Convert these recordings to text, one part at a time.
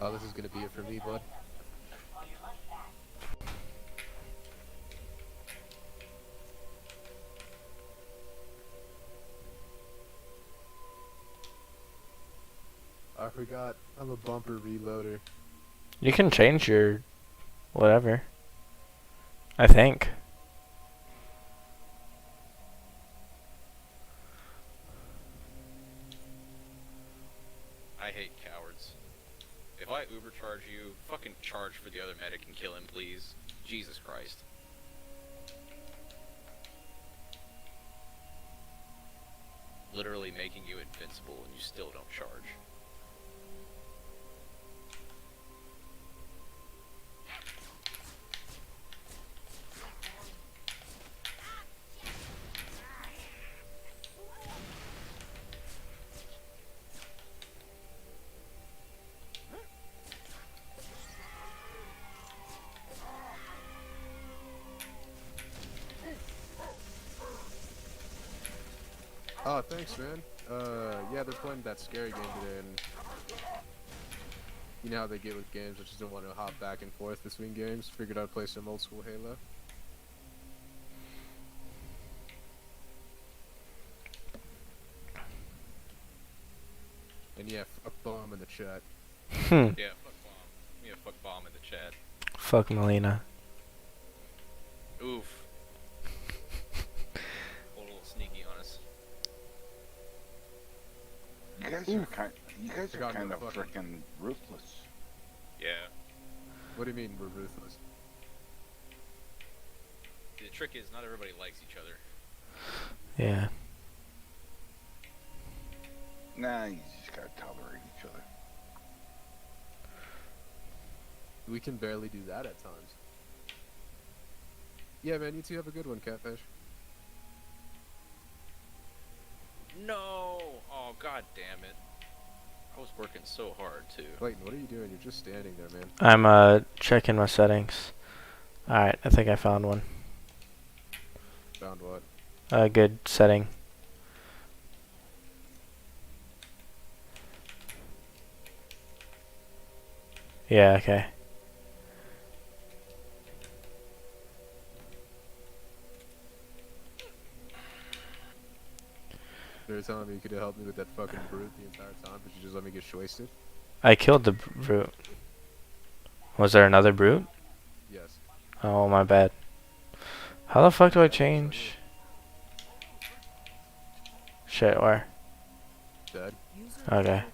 Oh, this is gonna be it for me, bud. I forgot. I'm a bumper reloader. You can change your whatever. I think. I hate cowards. If I Uber charge you, fucking charge for the other medic and kill him, please. Jesus Christ. Literally making you invincible and you still don't charge. Oh, thanks, man. Yeah, they're playing that scary game today, and you know how they get with games. I just don't want to hop back and forth between games. Figured I'd play some old school Halo. And yeah, fuck bomb in the chat. Yeah, fuck bomb. Yeah, fuck bomb in the chat. Fuck Melina. Oof. A little sneaky on us. You guys are kind of freaking ruthless. Yeah. What do you mean we're ruthless? The trick is not everybody likes each other. Yeah. Nah, you just gotta tolerate each other. We can barely do that at times. Yeah, man, you two have a good one, Catfish. No! Oh, god damn it. I was working so hard, too. Clayton, what are you doing? You're just standing there, man. I'm checking my settings. Alright, I think I found one. Found what? A good setting. Yeah, okay. They were telling me you could have helped me with that fucking brute the entire time, but you just let me get wasted. I killed the brute. Was there another brute? Yes. Oh, my bad. How the fuck do I change? Shit, where? Dead. Okay.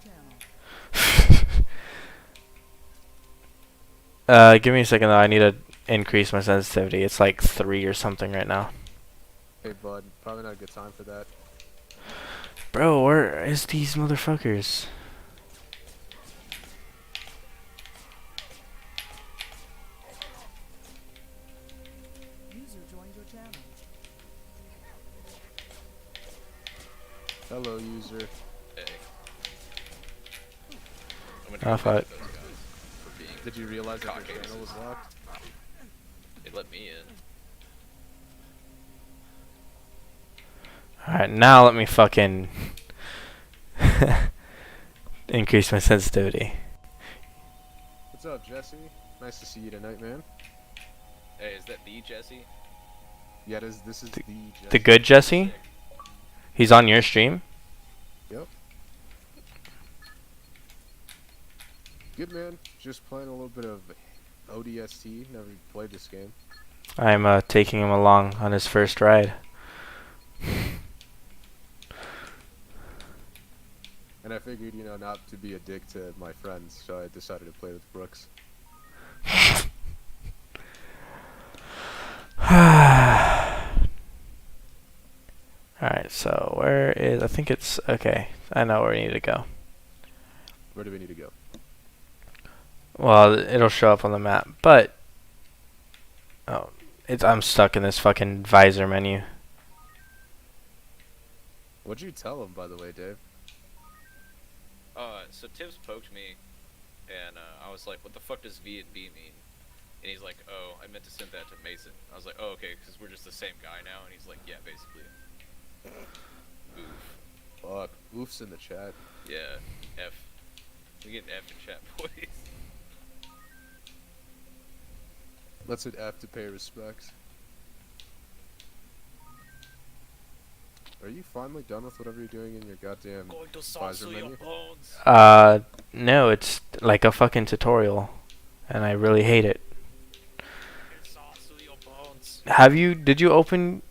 Give me a second though. I need to increase my sensitivity. It's like 3 or something right now. Hey, bud. Probably not a good time for that. Bro, where is these motherfuckers? User joined your channel. Hello, user. Hey. I'm Oh, gonna fuck. those guys for being Did you realize that cock your channel was aces. locked? They let me in. Alright, now let me fucking increase my sensitivity. What's up, Jesse? Nice to see you tonight, man. Hey, is that the Jesse? Yeah, this is the Jesse. The good Jesse? He's on your stream? Yep. Good, man. Just playing a little bit of ODST. Never played this game. I'm taking him along on his first ride. And I figured, you know, not to be a dick to my friends, so I decided to play with Brooks. Alright, so where is... I think it's... Okay, I know where we need to go. Where do we need to go? Well, it'll show up on the map, but... Oh, I'm stuck in this fucking visor menu. What'd you tell him, by the way, Dave? So Tibbs poked me, and I was like, what the fuck does V and B mean? And he's like, oh, I meant to send that to Mason. I was like, oh, okay, because we're just the same guy now. And he's like, yeah, basically. Oof. Fuck. Oof's in the chat. Yeah, F. We get an F in chat, boys. Let's hit F to pay respects. Are you finally done with whatever you're doing in your goddamn Going to visor menu? bones. No, it's like a fucking tutorial, and I really hate it. Your bones. Did you open,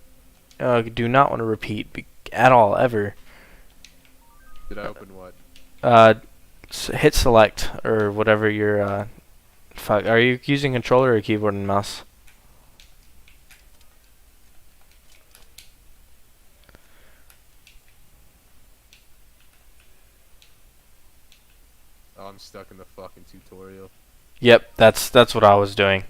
do not want to repeat at all, ever. Did I open what? Uh, hit select, or whatever your, fuck, are you using controller or keyboard and mouse? Oh, I'm stuck in the fucking tutorial. Yep, that's what I was doing.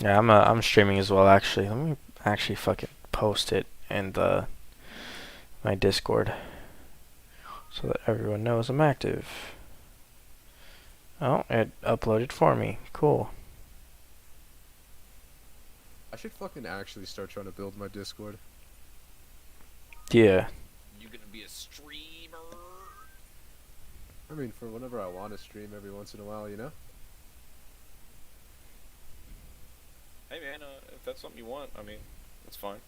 Yeah, I'm streaming as well, actually. Let me actually fucking post it in my Discord so that everyone knows I'm active. Oh, it uploaded for me. Cool. I should fucking actually start trying to build my Discord. Yeah. You gonna be a streamer? I mean, for whenever I want to stream every once in a while, you know? Hey man, if that's something you want, I mean, that's fine.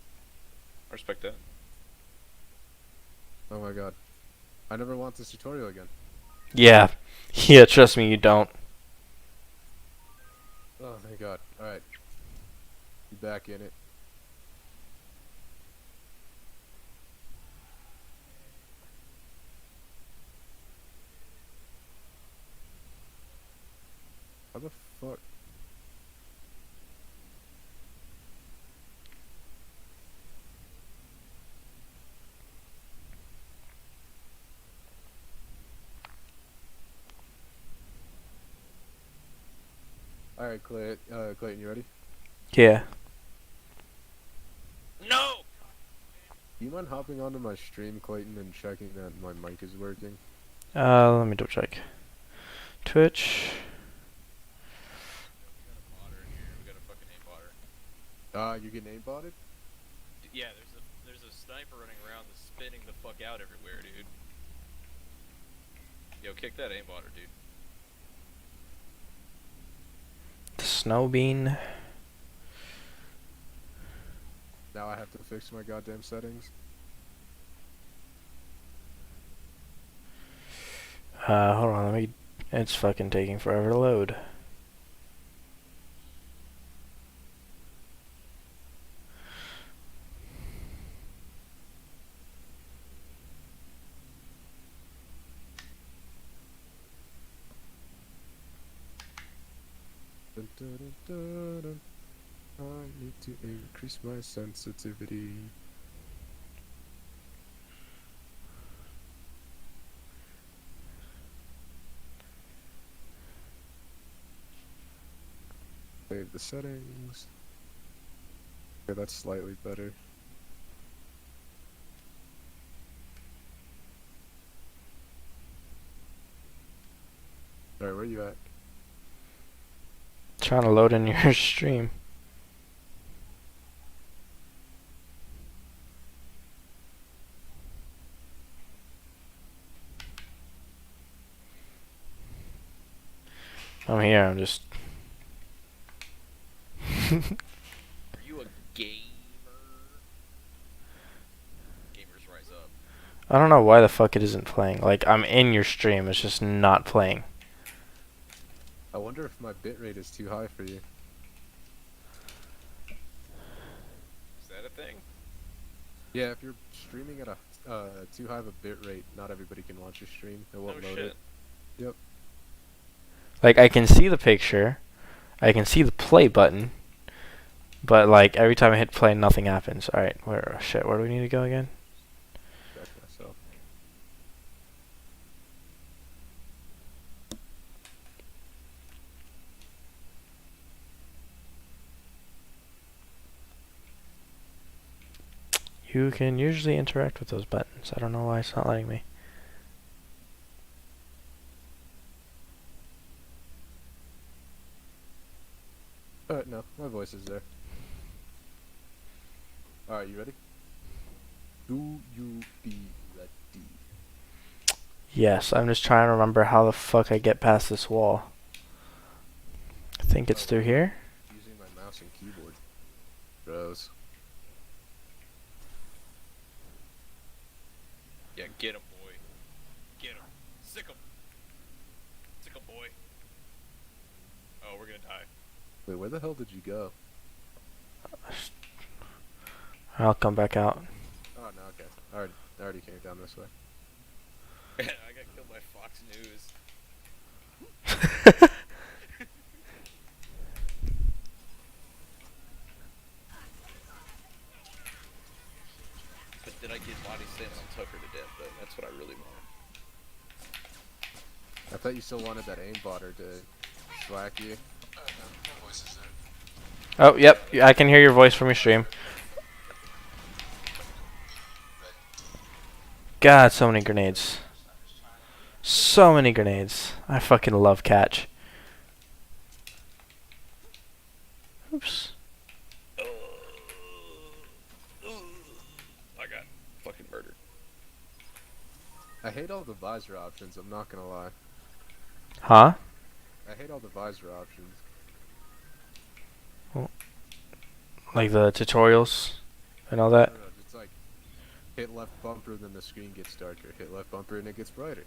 I respect that. Oh my god. I never want this tutorial again. Yeah. Yeah, trust me, you don't. Oh, thank god. Alright. Be back in it. How the fuck? Alright, Clayton, you ready? Yeah. No! Do you mind hopping onto my stream, Clayton, and checking that my mic is working? Let me double check. Twitch. We got a fucking aim botter. You get name botted? Yeah, there's a sniper running around that's spinning the fuck out everywhere, dude. Yo, kick that aim botter, dude. The snow bean. Now I have to fix my goddamn settings. Hold on, it's fucking taking forever to load. Dun, dun, dun, dun, dun. I need to increase my sensitivity. Save the settings. Okay, that's slightly better. Alright, where you at? Trying to load in your stream. I'm here, I'm just... Are you a gamer? Gamers rise up. I don't know why the fuck it isn't playing. Like, I'm in your stream, it's just not playing. I wonder if my bitrate is too high for you. Is that a thing? Yeah, if you're streaming at a too high of a bitrate, not everybody can watch your stream. It won't No load shit. it. Yep. Like, I can see the picture, I can see the play button, but like, every time I hit play, nothing happens. Alright, where do we need to go again? Check myself. You can usually interact with those buttons. I don't know why it's not letting me. No, my voice is there. Alright, you ready? Do you be ready? Yes, I'm just trying to remember how the fuck I get past this wall. I think it's through here. Using my mouse and keyboard. Gross. Yeah, get him, boy. Get him. Sick him. Sick him, boy. Oh, we're gonna die. Wait, where the hell did you go? I'll come back out. Oh, no, okay. I already came down this way. I got killed by Fox News. But did I get body slams and took her to death, though? That's what I really want. I thought you still wanted that aimbotter to slack you. Oh, yep. I can hear your voice from your stream. God, so many grenades. So many grenades. I fucking love catch. Oops. I got fucking murdered. I hate all the visor options, I'm not gonna lie. Huh? I hate all the visor options. Like the tutorials and all that? I don't know, it's like hit left bumper, then the screen gets darker. Hit left bumper and it gets brighter.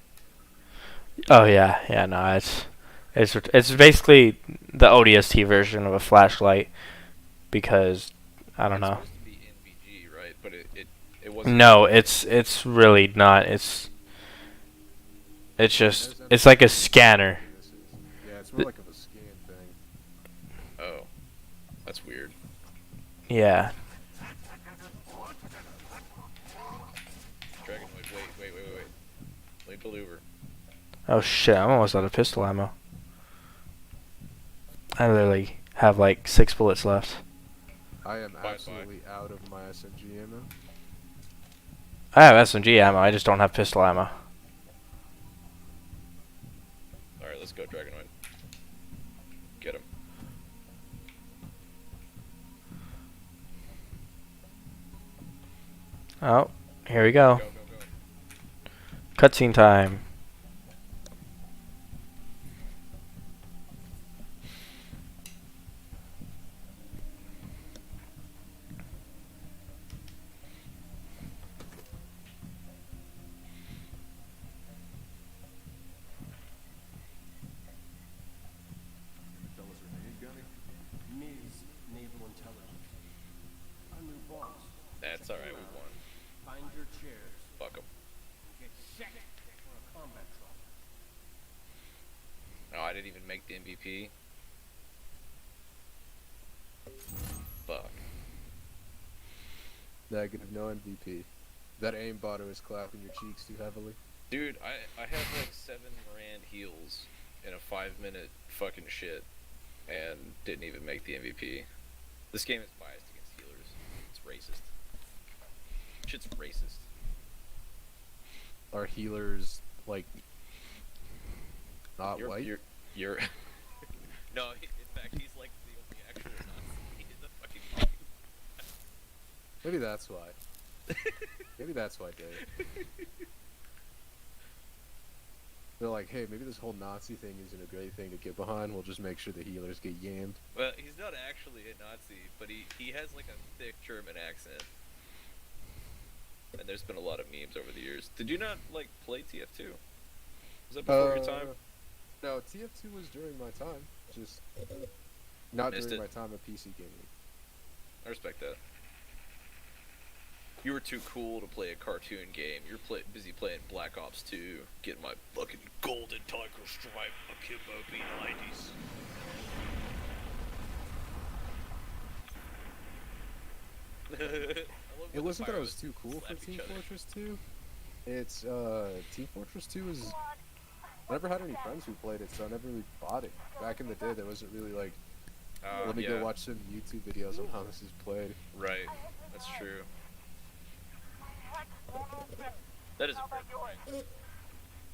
Oh yeah, yeah. No, it's basically the ODST version of a flashlight because I don't know. It's supposed to be NVG, right? But it wasn't. No, it's really not. It's just it's like a scanner. Yeah, it's more like of a scan thing. Oh, that's weird. Yeah. Dragonoid, wait. Let me pull over. Oh shit! I'm almost out of pistol ammo. I literally have like 6 bullets left. I am Bye-bye. absolutely out of my SMG ammo. I have SMG ammo. I just don't have pistol ammo. Alright, let's go, Dragonoid. Get him. Oh, here we go. Go. Cutscene time. Ms. Naval Intelligence. Our new boss. That's Check alright, him we out. won. Find your chairs. Fuck him. Get set for a combat trial. Oh, I didn't even make the MVP. Fuck. Negative, no MVP. That aimbotter is clapping your cheeks too heavily. Dude, I had like 7 Rand heals in a 5-minute fucking shit and didn't even make the MVP. This game is biased against healers. It's racist. Shit's racist. Are healers, like, not white? You're No, in fact, he's like the only actual Nazi in the fucking game. Maybe that's why. Maybe that's why, Dave. They're like, hey, maybe this whole Nazi thing isn't a great thing to get behind. We'll just make sure the healers get yammed. Well, he's not actually a Nazi, but he has like a thick German accent. And there's been a lot of memes over the years. Did you not like play TF2? Was that before your time? No, TF2 was during my time. Just not Missed during it. my time of PC gaming. I respect that. You were too cool to play a cartoon game. You're busy playing Black Ops 2, getting my fucking golden tiger stripe Akimbo B90s. It wasn't that I was too cool for Team Fortress 2. It's, Team Fortress 2 is... I never had any friends who played it, so I never really bought it. Back in the day, there wasn't really, like, let me go watch some YouTube videos on how this is played. Right, that's true. That is a fair point.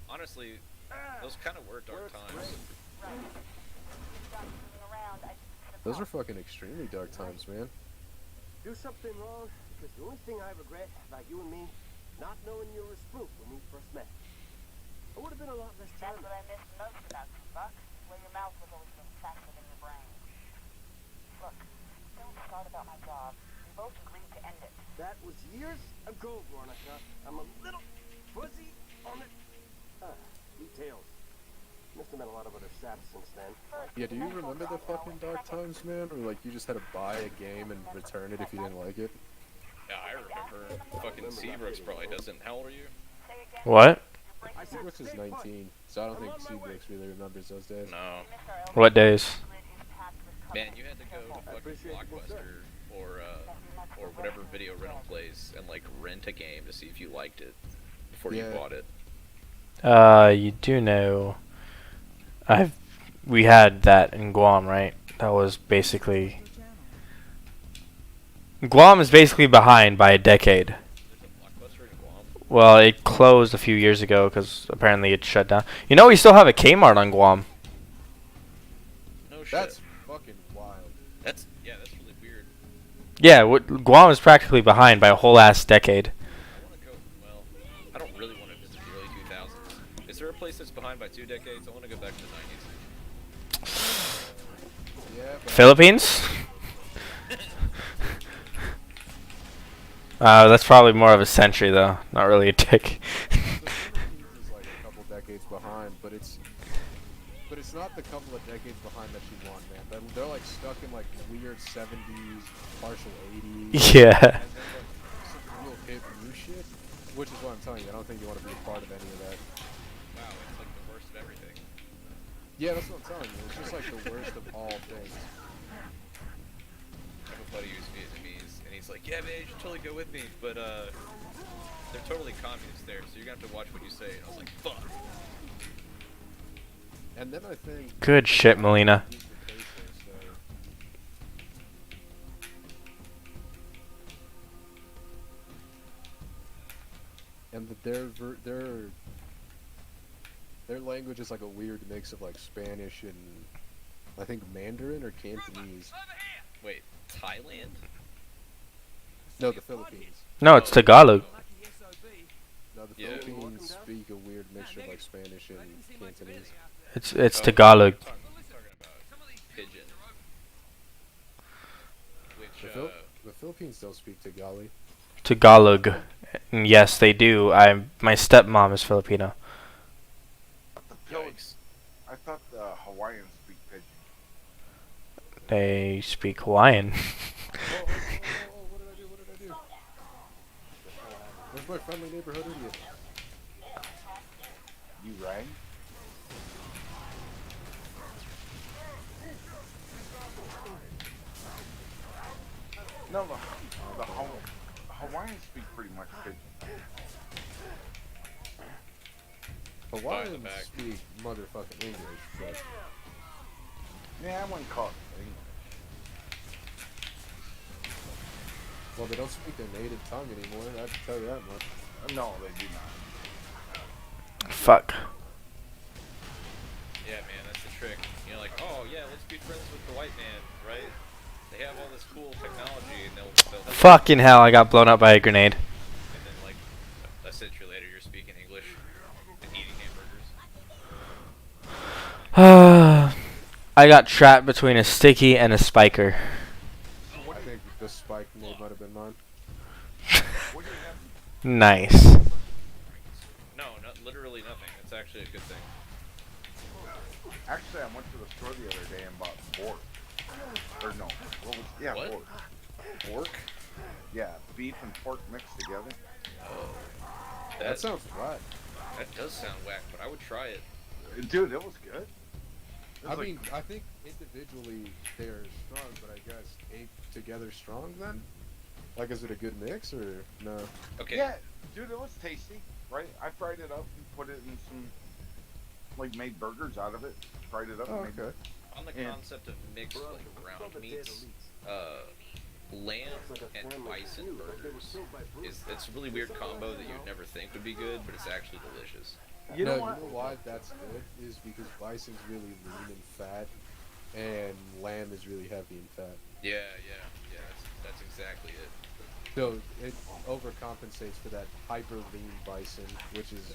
Honestly, those kind of were dark times. Those are fucking extremely dark times, man. Do something wrong, Because the only thing I regret about you and me, not knowing you were a spook when we first met. I would have been a lot less That's charming. what I missed most about you, Buck. Where your mouth was always being faster than your brain. Look, don't start about my job. We both agreed to end it. That was years ago, Veronica. I'm a little fuzzy on the details. Must have met a lot of other saps since then. Yeah, do you remember the fucking dark times, man? Or like you just had to buy a game and return it if you didn't like it? Yeah, I remember. Fucking Seabrooks probably doesn't. How old are you? What? Seabrooks is 19, so I don't think Seabrooks really remembers those days. No. What days? Man, you had to go to fucking Blockbuster or whatever video rental place and like rent a game to see if you liked it before you Yeah. bought it. You do know we had that in Guam, right? That was basically Guam is basically behind by a decade. There's a Blockbuster in Guam. Well, it closed a few years ago because apparently it shut down. You know, we still have a Kmart on Guam. No shit. That's fucking wild. That's really weird. Yeah, Guam is practically behind by a whole ass decade. I want to go. Well, I don't really want to visit the early 2000s. Is there a place that's behind by 2 decades? I want to go back to the 90s. Yeah, but Philippines? That's probably more of a century though, not really a tick. the Philippines is like a couple decades behind, but it's not the couple of decades behind that you want, man. They're like stuck in like weird 70s, partial 80s. Yeah. And then like some real hip new shit, which is what I'm telling you. I don't think you want to be a part of any of that. Wow, it's like the worst of everything. Yeah, that's what I'm telling you. It's just like the worst of all things. I have a buddy who's Vietnamese, and he's like, yeah, man, you should totally go with me, but they're totally communist there, so you're gonna have to watch what you say. And I was like, fuck. And then I think Good shit, Melina. use the peso, so- And their language is like a weird mix of like Spanish and I think Mandarin or Cantonese. Wait, Thailand? No, the Philippines. No, it's Tagalog. No, the Yeah. Philippines speak a weird mixture of like Spanish and Cantonese. It's Tagalog. I'm talking about Pigeon. Which, The Philippines don't speak Tagalog. Tagalog. And yes, they do. My stepmom is Filipino. yikes. I thought the Hawaiians speak pidgin. They speak Hawaiian. What did I do? Where's my friendly neighborhood idiot? You rang? No, the Hawaiians speak pretty much pidgin. Hawaiians back. speak motherfucking English, but Yeah, I wouldn't call it English. well, they don't speak their native tongue anymore. I have to tell you that much. No, they do not. Fuck. Yeah, man, that's the trick. You're like, oh, yeah, let's be friends with the white man, right? They have all this cool technology, and they'll help. Fucking hell, I got blown up by a grenade. And then, like, a century later, you're speaking English and eating hamburgers. I got trapped between a sticky and a spiker. I think the spike name might have been mine. What do you have? Nice. No, literally nothing. It's actually a good thing. Actually, I went to the store the other day and bought pork. Or no, what was? Yeah, What? pork. Pork? Yeah, beef and pork mixed together. That sounds right. That does sound whack, but I would try it. Dude, it was good. It I was like- mean, I think individually they're strong, but I guess ate together strong then? Like, is it a good mix or no? Okay. yeah, dude, it was tasty, right? I fried it up and put it in some, like, made burgers out of it. Fried it up. Oh, and made okay. On the Yeah. concept of mixed, like, ground meats, lamb and bison burgers it's a really weird combo that you'd never think would be good, but it's actually delicious. You know No, what? you know why that's good? Is because bison's really lean and fat, and lamb is really heavy and fat. Yeah, that's exactly it. So it overcompensates for that hyper lean bison, which is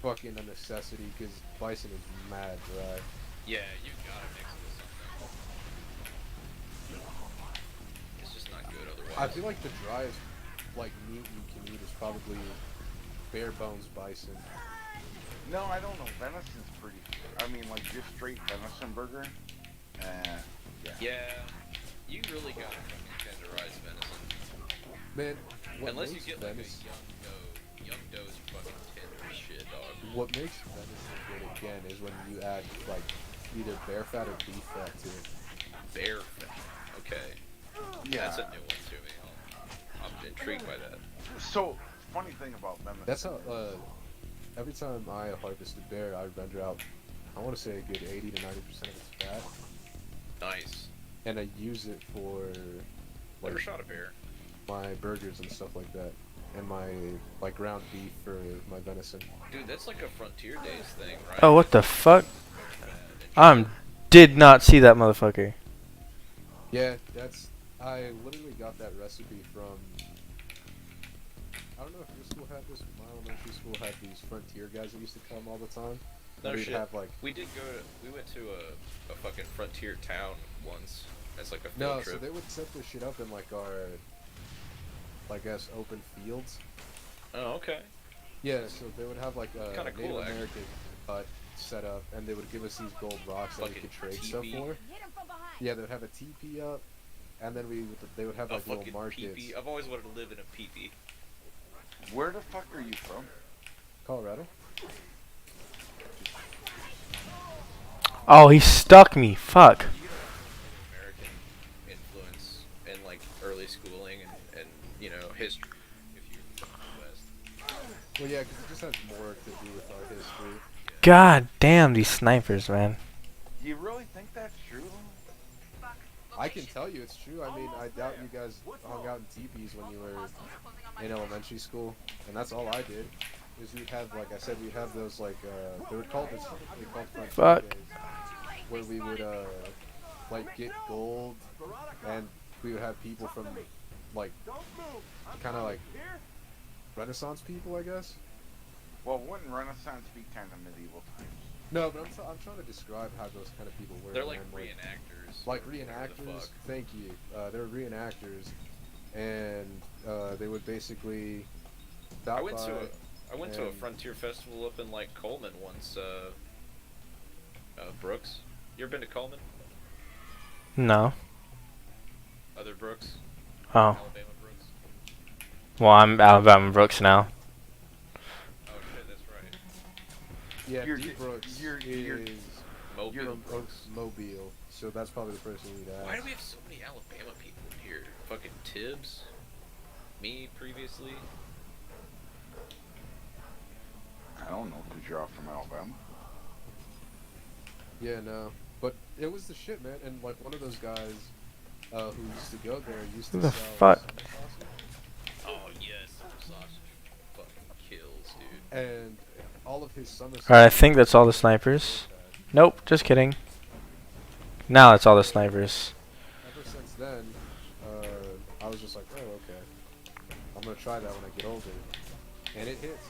fucking a necessity because bison is mad dry. Yeah, you gotta mix it with something. It's just not good otherwise. I feel like the driest like meat you can eat is probably bare bones bison. No, I don't know. Venison's pretty. I mean, like just straight venison burger. Yeah, you really gotta fucking tenderize venison. Man, what Unless you makes get venison, like a young doe. Young doe's fucking tender as shit, dog. what makes venison good again is when you add like either bear fat or beef fat to it. Bear fat. Okay. Yeah. That's a new one to me. I'm intrigued by that. So funny thing about venison. That's how every time I harvest a bear, I render out, I want to say a good 80 to 90% of its fat, Nice. and I use it for Never like shot a bear. my burgers and stuff like that, and my like ground beef for my venison. Dude, that's like a Frontier Days thing, right? Oh, what the fuck? Did not see that motherfucker. Yeah, I literally got that recipe from, I don't know if your school had this, my elementary school had these Frontier guys that used to come all the time. No They'd shit. have like, We went to a fucking frontier town once as like a field no, trip. so they would set this shit up in like our, I guess, open fields. Oh, okay. Yeah, so they would have like a Kinda Native cool, actually. American hut set up, and they would give us these gold rocks that we Fucking could trade stuff teepee. for. Yeah, they would have a teepee up, and then they would have A like little fucking markets. peepee. I've always wanted to live in a peepee. Where the fuck are you from? Colorado. Oh, he stuck me. Fuck. You get a American influence in like early schooling and you know history if you're from the West. Well, yeah, because it just has more to do with our history. God damn these snipers, man. Do you really think that's true? I can tell you it's true. I mean, I doubt you guys hung out in teepees when you were in elementary school, and that's all I did. Is we'd have, like I said, we'd have those like they were called Frontier Fuck. Days, where we would like get gold, and we would have people from like kind of like Renaissance people, I guess. Well, wouldn't Renaissance be kind of medieval times? No, but I'm trying to describe how those kind of people were. They're like man, reenactors. like whatever the reenactors. fuck. Thank you. They were reenactors, and they would basically stop I went to a and- frontier festival up in like Coleman once. Brooks, you ever been to Coleman? No. Oh. Brooks? Oh. Alabama Brooks. Well, I'm Alabama Brooks now. Oh shit, that's right. Yeah, You're- D. Brooks you're- is Mobile You're- Brooks. Mobile, so that's probably the person we'd ask. Why do we have so many Alabama people in here? Fucking Tibbs? Me previously? I don't know, because you're all from Alabama. Yeah, no, but it was the shit, man. And like one of those guys who used to go there used to Who the sell fuck? summer sausage. Oh yes, summer sausage fucking kills, dude. And all of his summer sausage. Alright, I think that's all the snipers. Nope, just kidding. Now that's all the snipers. Ever since then, I was just like, oh, okay. I'm gonna try that when I get older. And it hits.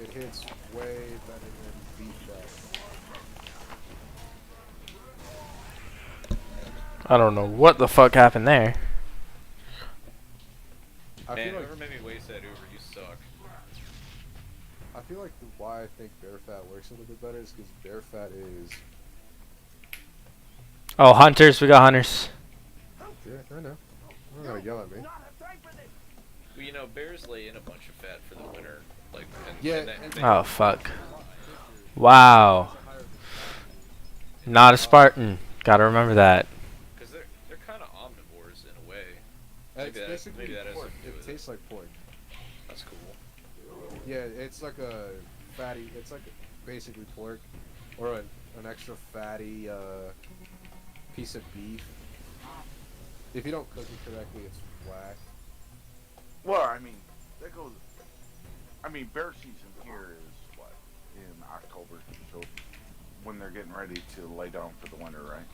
It hits way better than beef fat. I don't know what the fuck happened there. I Man, feel like whoever made me waste that Uber, you suck. why I think bear fat works a little bit better is because bear fat is. Oh, hunters, we got hunters. Yeah, I know. You're not gonna yell at me. Well, you know, bears lay in a bunch of fat for the winter. Like, and, Yeah, and that, and- they- Oh, fuck. Wow. Not a Spartan. Gotta remember that. Because they're kind of omnivores in a way. It's Maybe basically that has pork. something to do It with tastes like pork. That's cool. Yeah, it's like a fatty. It's like basically pork, or an extra fatty piece of beef. If you don't cook it correctly, it's whack. Well, I mean, that goes. I mean, bear season here is what, in October, so when they're getting ready to lay down for the winter, right?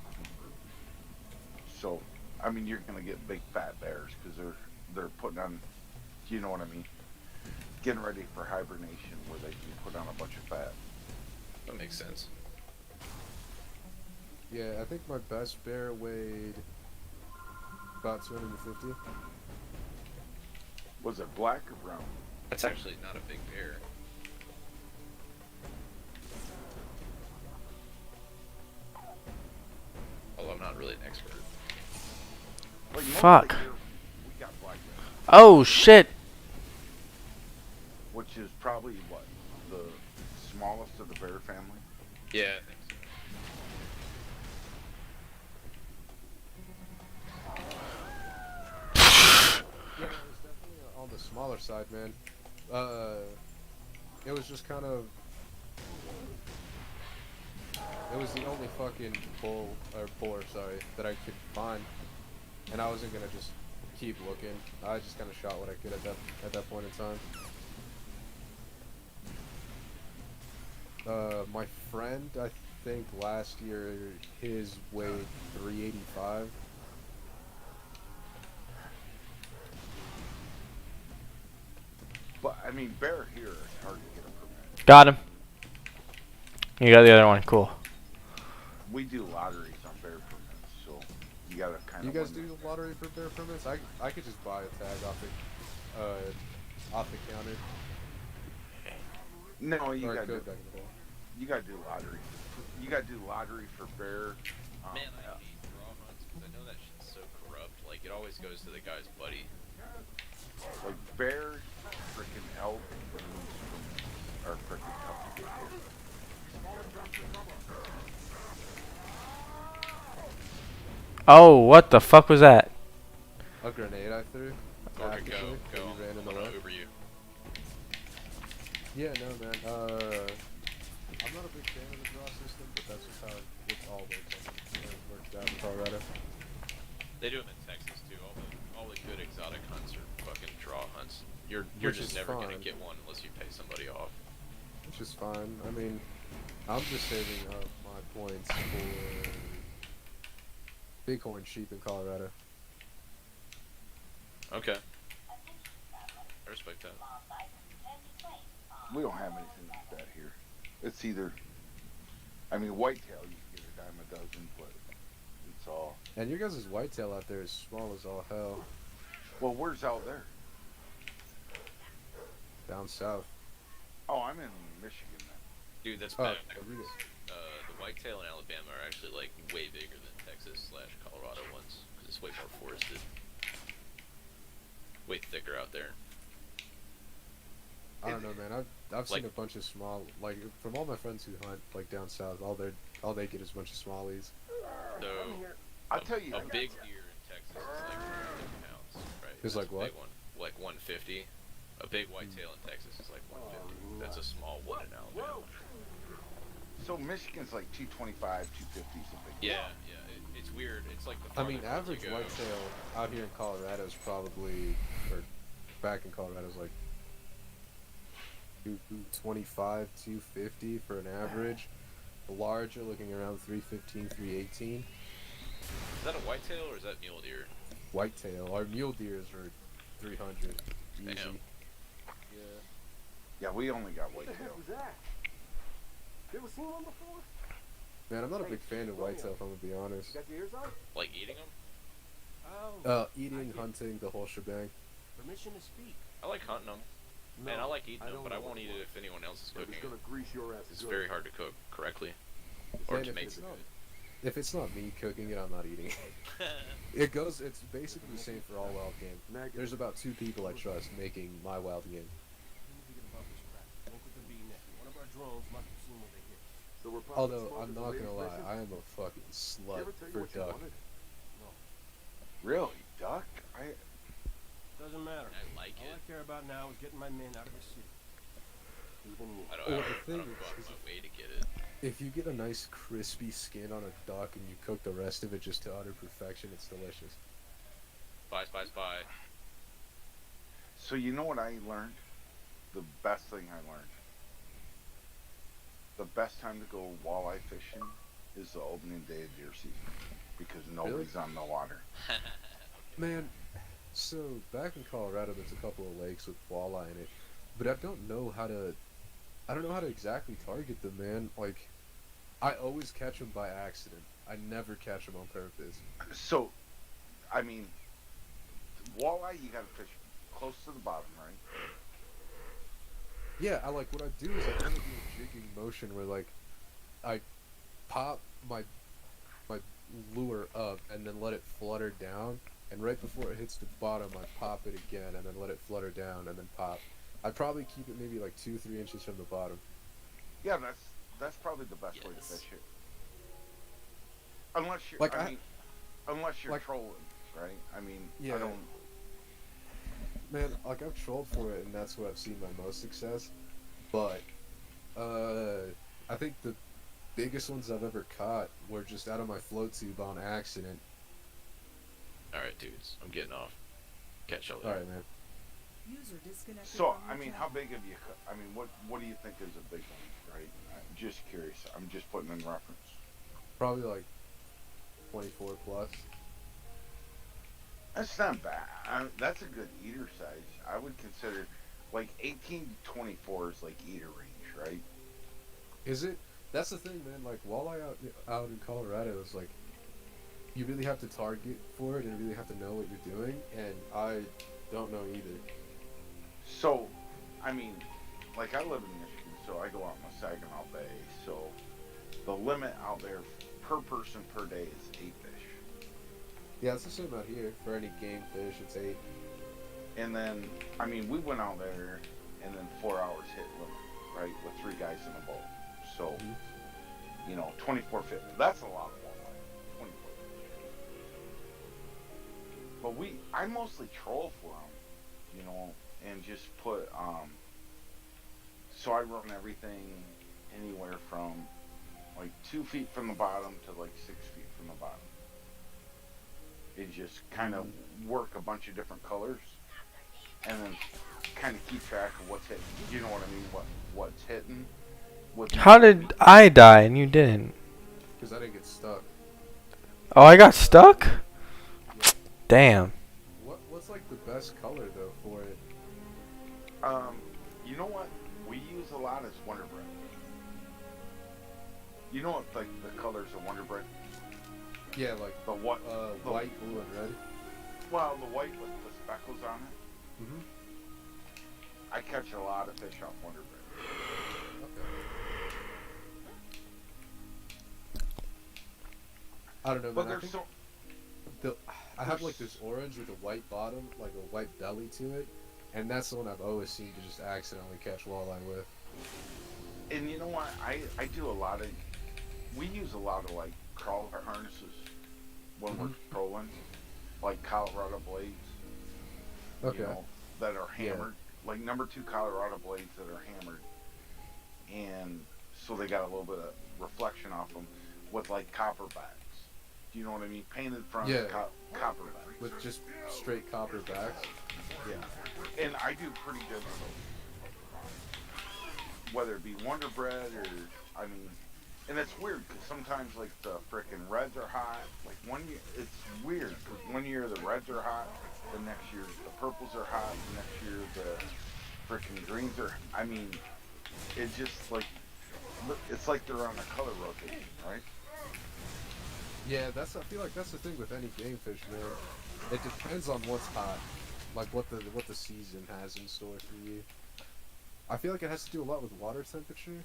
So, I mean, you're gonna get big fat bears because they're putting on, you know what I mean? Getting ready for hibernation where they can put on a bunch of fat. That makes sense. Yeah, I think my best bear weighed about 250. Was it black or brown? That's actually not a big bear. Although I'm not really an expert. Like most Fuck. of the year, we got black bears, Oh shit! which is probably what, the smallest of the bear family. Yeah, I think so. Yeah, it was definitely on the smaller side, man. It was just kind of. It was the only fucking boar, sorry, that I could find, and I wasn't gonna just keep looking. I just kind of shot what I could at that point in time. My friend, I think last year his weighed 385. But I mean, bear here is hard to get a permit. Got him. You got the other one. Cool. We do lotteries on bear permits, so you gotta kind You of. guys do the lottery for bear permits? I could just buy a tag off the counter. No, you Or I gotta could do. back in the day. You gotta do lottery. You gotta do lottery for bear. Man, I hate draw hunts because I know that shit's so corrupt. Like, it always goes to the guy's buddy. Like bear, freaking elk, and moose are freaking tough to get here. Oh, what the fuck was that? A grenade I threw. Okay, tactically, go. that you ran in I'm the gonna way. Uber you. Yeah, no, man. I'm not a big fan of the draw system, but that's just how it all works out in Colorado. They do them in Texas too. All the good exotic hunts are fucking draw hunts. You're Which just is never gonna fine. get one unless you pay somebody off. Which is fine. I mean, I'm just saving up my points for bighorn sheep in Colorado. Okay. I respect that. We don't have anything like that here. It's either, I mean, whitetail you can get a dime a dozen, but it's all. And your guys' whitetail out there is small as all hell. Well, where's out there? Down south. Oh, I'm in Michigan then. Dude, that's Oh, backwards. The whitetail in Alabama are actually like way bigger than Texas/Colorado ones because it's way more forested. Way thicker out there. I don't know, man. I've seen Like- a bunch of small, like from all my friends who hunt like down south. All they get is a bunch of smallies. So I'll tell you. a big deer in Texas is like 150 pounds, right? It's That's like a what? big one. Like 150. A big whitetail in Texas is like 150. That's a small one in Alabama. So Michigan's like 225, 250 something. Yeah, it's weird. It's like the. I mean, farther north average you go- whitetail out here in Colorado is probably, or back in Colorado is like 225, 250 for an average. The large, you're looking around 315, 318. Is that a whitetail or is that mule deer? Whitetail. Our mule deers are 300. Easy. Damn. Yeah. Yeah, we only got What the whitetail. heck was that? You ever seen one before? Man, I'm not a big fan of whitetail, if I'm gonna be honest. You got your ears on? Like eating them? Oh. Eating, hunting, the whole shebang. Permission to speak. I like hunting them. No, And I like eating them, don't but I know won't what eat it if anyone else is But cooking it's it. gonna grease your ass. It's good. very hard to cook correctly. Or Man, to if make it's it not- good. If it's not me cooking it, I'm not eating it. It's basically the same for all wild game. Negative. There's about 2 people I trust making my wild game. We need to get above this crap. Link with the V-net. One of our drones must have seen what they hit. So we're probably Although, exposed I'm to not the gonna lie, radiation. I am a fucking Did you slut ever tell you for what you duck. wanted? No. Really? Duck? Doesn't matter. I like All it. I care about now is getting my men out of the city. Even you. I don't, Well, I the don't, I thing don't is- go out of my way to get it. If you get a nice crispy skin on a duck and you cook the rest of it just to utter perfection, it's delicious. Spy. So you know what I learned? The best thing I learned. The best time to go walleye fishing is the opening day of deer season because nobody's on the water. Man, So back in Colorado, there's a couple of lakes with walleye in it, but I don't know how to. I don't know how to exactly target them, man. Like, I always catch them by accident. I never catch them on purpose. So, I mean, walleye, you gotta fish close to the bottom, right? Yeah, I like what I do is I kind of do a jigging motion where like I pop my lure up and then let it flutter down, and right before it hits the bottom, I pop it again and then let it flutter down and then pop. I'd probably keep it maybe like 2-3 inches from the bottom. Yeah, that's probably the best way to Yes. fish it. Unless you're, Like I I mean, unless you're like trolling, right? I mean, yeah, I don't. man, like I've trolled for it and that's where I've seen my most success. But I think the biggest ones I've ever caught were just out of my float tube on accident. All right, dudes, I'm getting off. Catch y'all All later. right, man. User disconnected So, from I your mean, channel. how big have you? I mean, what do you think is a big one, right? I'm just curious. I'm just putting in reference. Probably like 24 plus. That's not bad. That's a good eater size. I would consider like 18 to 24 is like eater range, right? Is it? That's the thing, man. Like walleye out in Colorado is like you really have to target for it and really have to know what you're doing, and I don't know either. So, I mean, like I live in Michigan, so I go out in the Saginaw Bay. So the limit out there per person per day is 8 fish. Yeah, it's the same out here. For any game fish, it's 8. And then, I mean, we went out there, and then 4 hours hit limit, right, with 3 guys in a boat. So, you know, 24 fish. That's a lot of walleye. 24 fish. But I mostly troll for them, you know, and just put, so I run everything anywhere from like 2 feet from the bottom to like 6 feet from the bottom. It just kind of work a bunch of different colors, and then kind of keep track of what's hitting. You know what I mean? What's hitting? How did I die and you didn't? Because I didn't get stuck. Oh, I got stuck? Yeah. Damn. What's like the best color though for it? You know what we use a lot is Wonder Bread. You know what, like the colors of Wonder Bread? Yeah, like The what? The, white, blue, and red. Well, the white with the speckles on it. Mm-hmm. I catch a lot of fish off Wonder Bread. Okay. I don't know, But man. I there's think I have like this orange with a white bottom, like a white belly to it, and that's the one I've always seen to just accidentally catch walleye with. And you know what? I do a lot of. We use a lot of like crawler harnesses when we're trolling, like Colorado blades. Okay. You know, that are Yeah. hammered, like number 2 Colorado blades that are hammered, and so they got a little bit of reflection off them with like copper backs. Do you know what I mean? Painted front, Yeah. copper backs. With just straight copper backs. Yeah, and I do pretty good with those. Whether it be Wonder Bread or, I mean, and it's weird because sometimes like the frickin' reds are hot. Like one year, it's weird because one year the reds are hot, the next year the purples are hot, the next year the frickin' greens are. I mean, it's just like, it's like they're on a color rotation, right? Yeah, I feel like that's the thing with any game fish, man. It depends on what's hot, like what the season has in store for you. I feel like it has to do a lot with water temperature.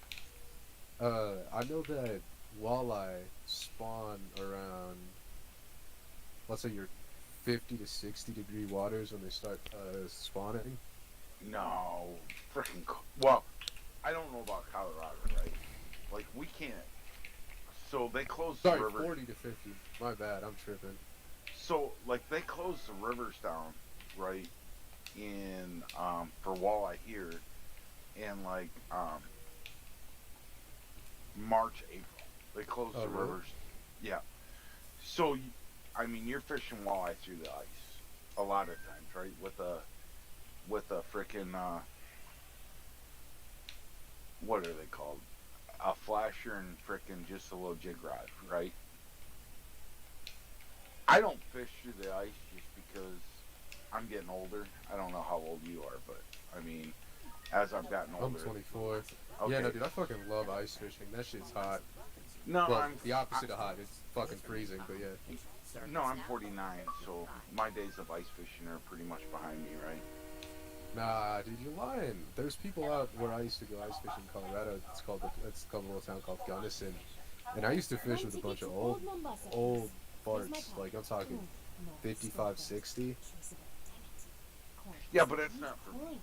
I know that walleye spawn around, let's say, your 50 to 60 degree waters when they start spawning. No, frickin' well, I don't know about Colorado, right? Like we can't. So they close the Sorry, river. 40 to 50. My bad, I'm tripping. So like they close the rivers down, right? In for walleye here, in like March, April. They close Oh, the really? rivers. Yeah. So I mean, you're fishing walleye through the ice a lot of times, right? With a frickin' what are they called? A flasher and frickin' just a little jig rod, right? I don't fish through the ice just because I'm getting older. I don't know how old you are, but I mean, as I've gotten I'm older. 24. Okay. Yeah, no, dude, I fucking love ice fishing. That shit's hot. No, Well, I'm the opposite of hot. It's fucking freezing, but yeah. no, I'm 49, so my days of ice fishing are pretty much behind me, right? Nah, dude, you're lying. There's people out where I used to go ice fishing in Colorado. It's called a little town called Gunnison, and I used to fish with a bunch of old farts. Like I'm talking 55, 60. Yeah, but that's not for me.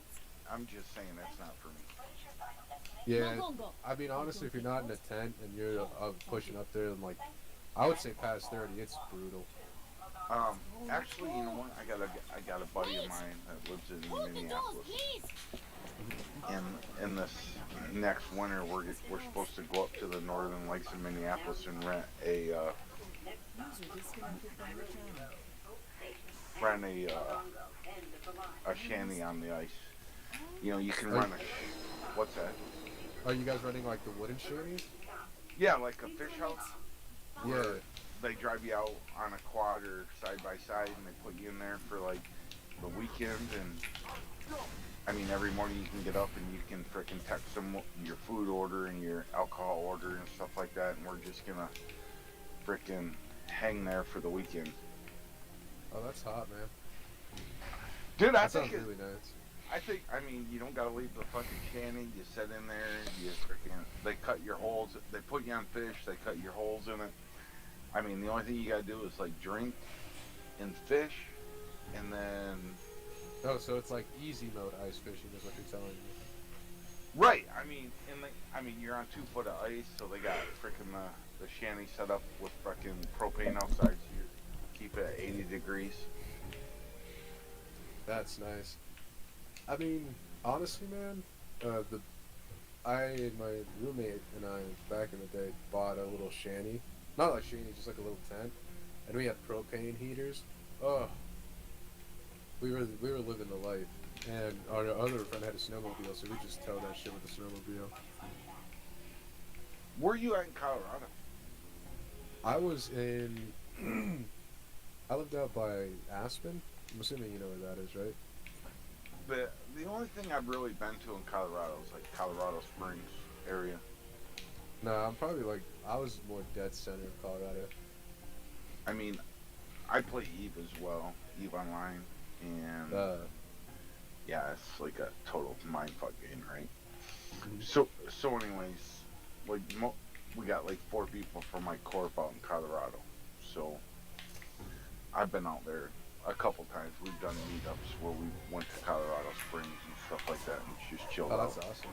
I'm just saying that's not for me. Yeah, I mean honestly, if you're not in a tent and you're pushing up there, and like I would say past 30, it's brutal. Actually, you know what? I got a buddy of mine that lives in Minneapolis, and in this next winter, we're supposed to go up to the northern lakes in Minneapolis and rent User disconnected from your channel. a shanty on the ice. You know, you can run what's that? Are you guys running like the wooden shanties? Yeah, like a fish house. Yeah. They drive you out on a quad or side by side, and they put you in there for like the weekend. And I mean, every morning you can get up and you can frickin' text them your food order and your alcohol order and stuff like that. And we're just gonna frickin' hang there for the weekend. Oh, that's hot, man. Dude, I That sounds think really nice. I mean, you don't gotta leave the fucking shanty. You sit in there. You frickin' they cut your holes. They put you on fish. They cut your holes in it. I mean, the only thing you gotta do is like drink and fish, and then Oh, so it's like easy mode ice fishing is what you're telling me. right. I mean, you're on 2 foot of ice, so they got frickin' the shanty set up with frickin' propane outside, so you keep it at 80 degrees. That's nice. I mean, honestly, man, I and my roommate and I back in the day bought a little shanty, not like shanty, just like a little tent, and we had propane heaters. Oh, we were living the life, and our other friend had a snowmobile, so we just towed that shit with the snowmobile. Where are you at in Colorado? I was in, I lived out by Aspen. I'm assuming you know where that is, right? The only thing I've really been to in Colorado is like Colorado Springs area. No, I'm probably like, I was more dead center of Colorado. I mean, I play Eve as well, Eve Online, and yeah, it's like a total mindfuck game, right? So anyways, like we got like 4 people from my corp out in Colorado, so I've been out there a couple times. We've done meetups where we went to Colorado Springs and stuff like that, and just chilled Oh, out. that's awesome.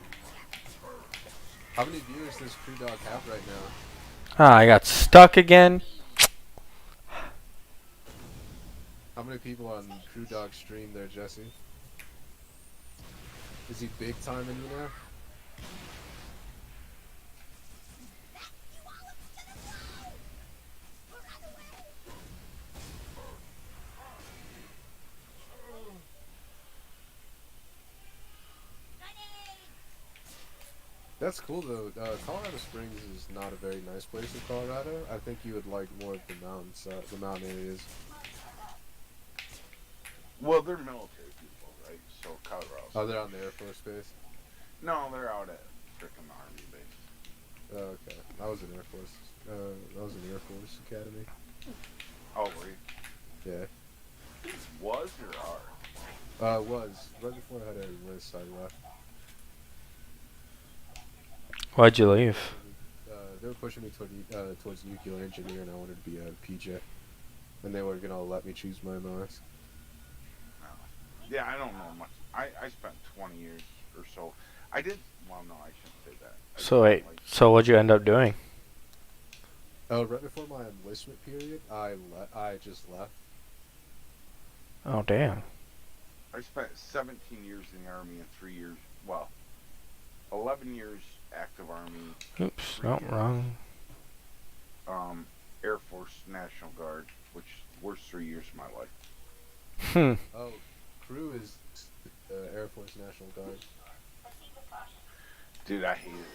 How many viewers does Crew Dog have right now? Ah, I got stuck again. How many people on Crew Dog stream there, Jesse? Is he big time in you now? That's cool though. Colorado Springs is not a very nice place in Colorado. I think you would like more of the mountains, the mountain areas. Well, they're military people, right? So Colorado. Oh, they're on the Air Force Base? No, they're out at frickin' Army base. Oh, okay. I was in Air Force. I was in Air Force Academy. Oh, were you? Yeah. Was or are? Was. Right before I had to enlist, I left. Why'd you leave? They were pushing me towards nuclear engineer, and I wanted to be a PJ. And they were gonna let me choose my MOS. Yeah, I don't know much. I spent 20 years or so. I did. Well, no, I shouldn't say that. So wait, so what'd you end up doing? Right before my enlistment period, I just left. Oh damn. I spent 17 years in the Army and 3 years, well, 11 years active Army. Oops, no, wrong. Air Force National Guard, which worst 3 years of my life. Oh, Crew is Air Force National Guard. Dude, I hated it.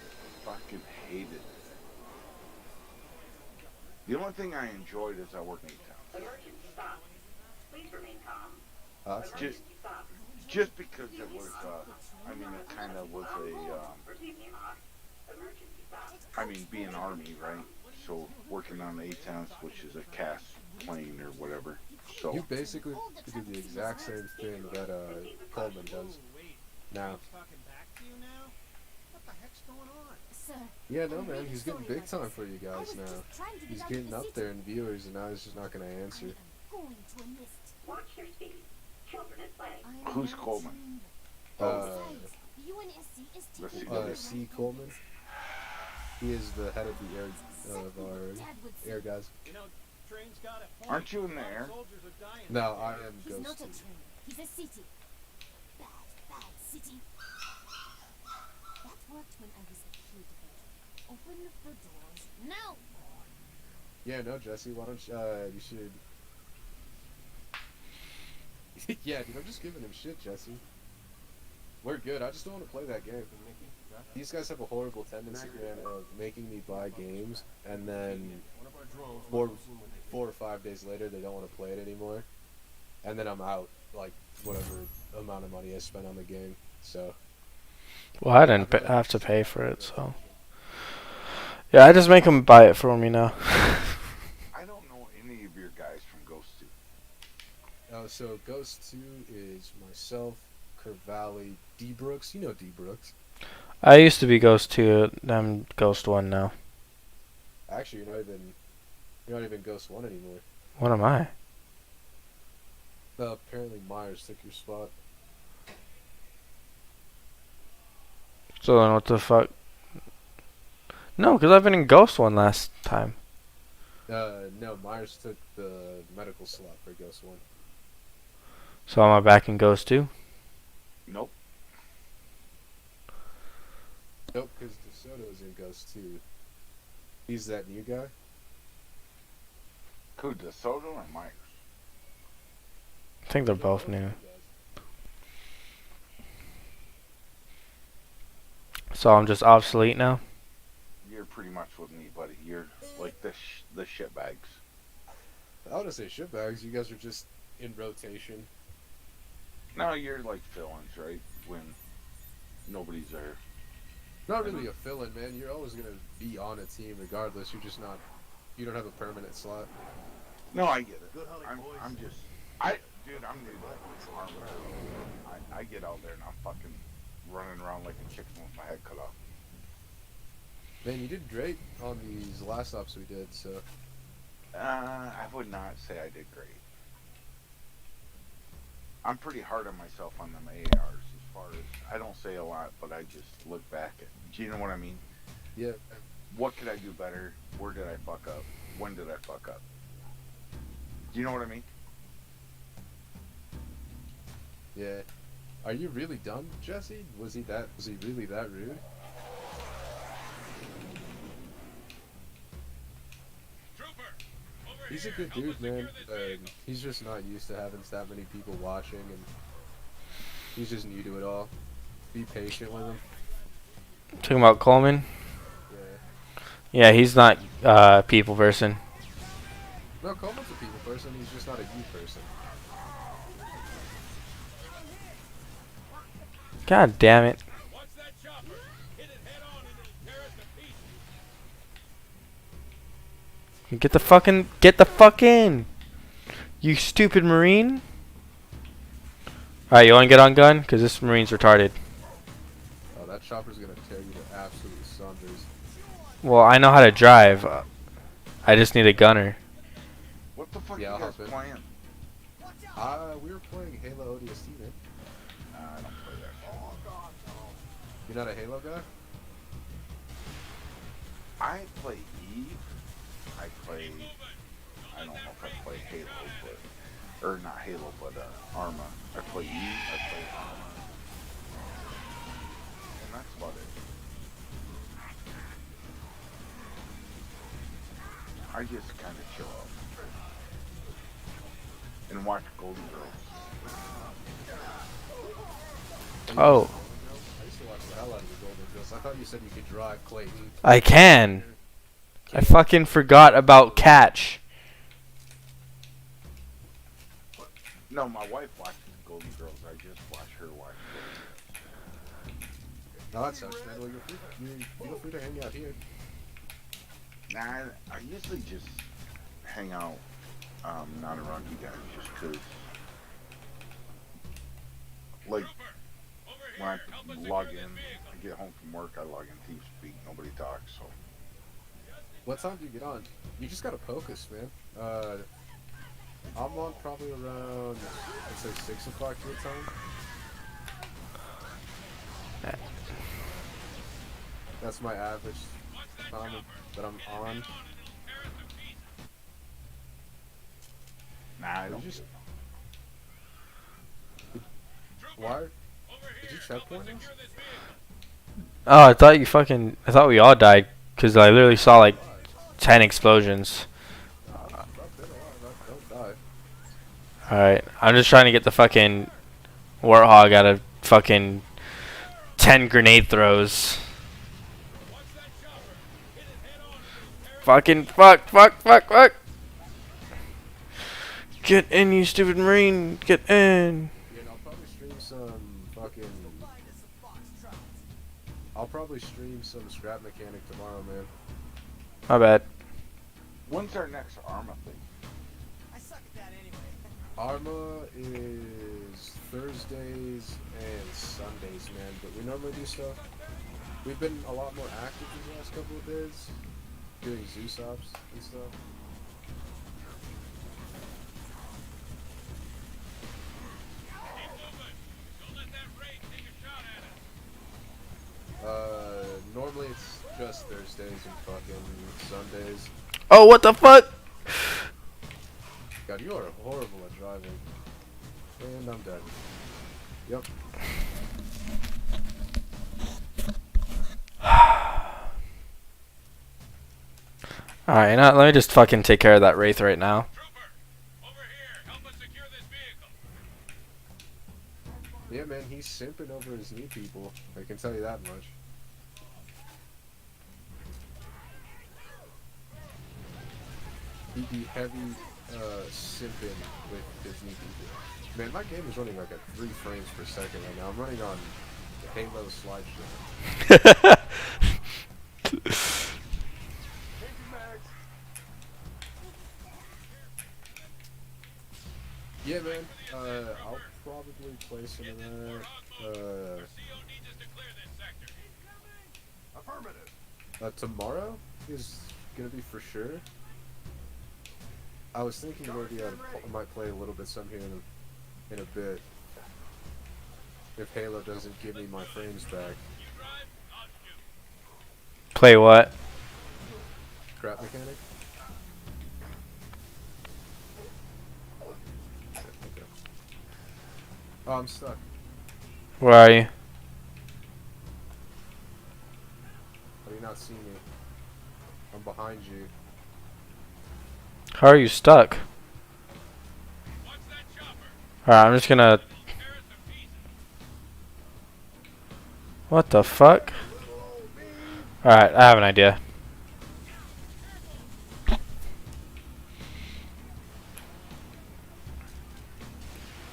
Fucking hated it. The only thing I enjoyed is I worked 8 times. That's nice. Just because it was, I mean, it kind of was I mean, being Army, right? So working on the A-10s, which is a cast plane or whatever. So You basically do the exact same thing that Coleman does now. Yeah, no man, he's getting big time for you guys now. He's getting up there in viewers, and now he's just not gonna answer. who's Coleman? C. Coleman. He is the head of the air of our air guys. Aren't you in the air? No, I am Ghost. Not a 2. train. He's a city. Bad, bad city. That worked when I was a kid. Open the doors now. Yeah, no, Jesse. Why don't you should. Yeah, dude, I'm just giving him shit, Jesse. We're good. I just don't want to play that game. These guys have a horrible tendency, man, of making me buy games, and then 4 or 5 days later, they don't want to play it anymore, and then I'm out, like, whatever amount of money I spent on the game, so. Well, I didn't have to pay for it, so. Yeah, I just make them buy it for me now. I don't know any of your guys from Ghost 2. So Ghost 2 is myself, Curvalley, D. Brooks. You know D. Brooks. I used to be Ghost 2, I'm Ghost 1 now. Actually, you're not even Ghost 1 anymore. What am I? Apparently Myers took your spot. So then what the fuck? No, because I've been in Ghost 1 last time. No, Myers took the medical slot for Ghost 1. So am I back in Ghost 2? Nope. Nope, because DeSoto's in Ghost 2. He's that new guy? Who, DeSoto or Myers? I think they're both new. So I'm just obsolete now? You're pretty much with me, buddy. You're like the shitbags. I wouldn't say shitbags. You guys are just in rotation. No, you're like fill-ins, right? When nobody's there. Not really a fill-in, man. You're always gonna be on a team regardless. You're just not. You don't have a permanent slot. No, I get it. I'm just, dude, I'm new to armor. I get out there and I'm fucking running around like a chicken with my head cut off. Man, you did great on these last ops we did. So. I would not say I did great. I'm pretty hard on myself on them ARs as far as, I don't say a lot, but I just look back at, do you know what I mean? Yeah. What could I do better? Where did I fuck up? When did I fuck up? Do you know what I mean? Yeah. Are you really done, Jesse? Was he really that rude? He's a good dude, man. He's just not used to having that many people watching, and he's just new to it all. Be patient with him. Talking about Coleman? Yeah. Yeah, he's not people person. No, Coleman's a people person. He's just not a you person. God damn it. Get the fuck in! You stupid Marine! Alright, you wanna get on gun? Cause this Marine's retarded. Oh, that chopper's gonna tear you to absolute sunders. Well, I know how to drive. I just need a gunner. What the fuck Yeah, you guys I'll hop in. playing? We were playing Halo ODST, man. I don't play that. You're not a Halo guy? I play Eve. I don't know if I play Halo, but, or not Halo, but Arma. I play Eve, I play Arma. And that's about it. I just kind of chill out. And watch Golden Girls. Oh, I used to watch the hell out of the Golden Girls. I thought you said you could drive, Clayton. I can. I fucking forgot about Catch. No, my wife watches Golden Girls. I just watched her watch Golden Girls. No, that sucks, man. Well, you're free. You feel free to hang out here. Nah, I usually just hang out, not around you guys, just 'cause, like, when I log in, I get home from work, I log in TeamSpeak, nobody talks, so. What time do you get on? You just gotta focus, man. I'm on probably around, I'd say 6 o'clock your time. That's my average time that I'm on. Nah, I don't. Just... Why? Did you checkpoint us? Oh, I thought we all died because I literally saw like 10 explosions. Don't die. Alright, I'm just trying to get the fucking warthog out of fucking 10 grenade throws. Fucking fuck. Get in, you stupid marine. Get in. Yeah, I'll probably stream some fucking... I'll probably stream some scrap mechanic tomorrow, man. My bad. When's our next Arma thing? Arma is Thursdays and Sundays, man, but we normally do stuff. We've been a lot more active these last couple of days, doing Zeus ops and stuff. Normally it's just Thursdays and fucking Sundays. Oh, what the fuck? God, you are horrible at driving. And I'm dead. Yep. Alright, let me just fucking take care of that Wraith right now. Yeah, man, he's simping over his new people. I can tell you that much. He'd be heavy simping with his new people. Man, my game is running like at 3 frames per second right now. I'm running on Halo slideshow. Yeah, man. I'll probably play some of that. Tomorrow is gonna be for sure. I was thinking maybe I might play a little bit some here in a bit. If Halo doesn't give me my frames back. Play what? Scrap mechanic? Okay. Oh, I'm stuck. Where are you? How do you not see me? I'm behind you. How are you stuck? Alright, I'm just gonna... What the fuck? Alright, I have an idea.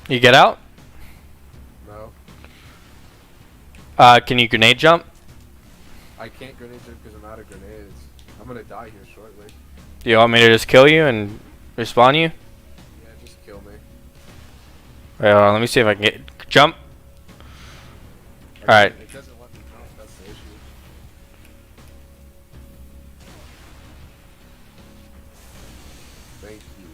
You get out? No. Can you grenade jump? I can't grenade jump because I'm out of grenades. I'm gonna die here shortly. Do you want me to just kill you and respawn you? Yeah, just kill me. Wait, hold on, let me see if I can get... Jump! Alright. It doesn't let me jump, that's the issue. Thank you.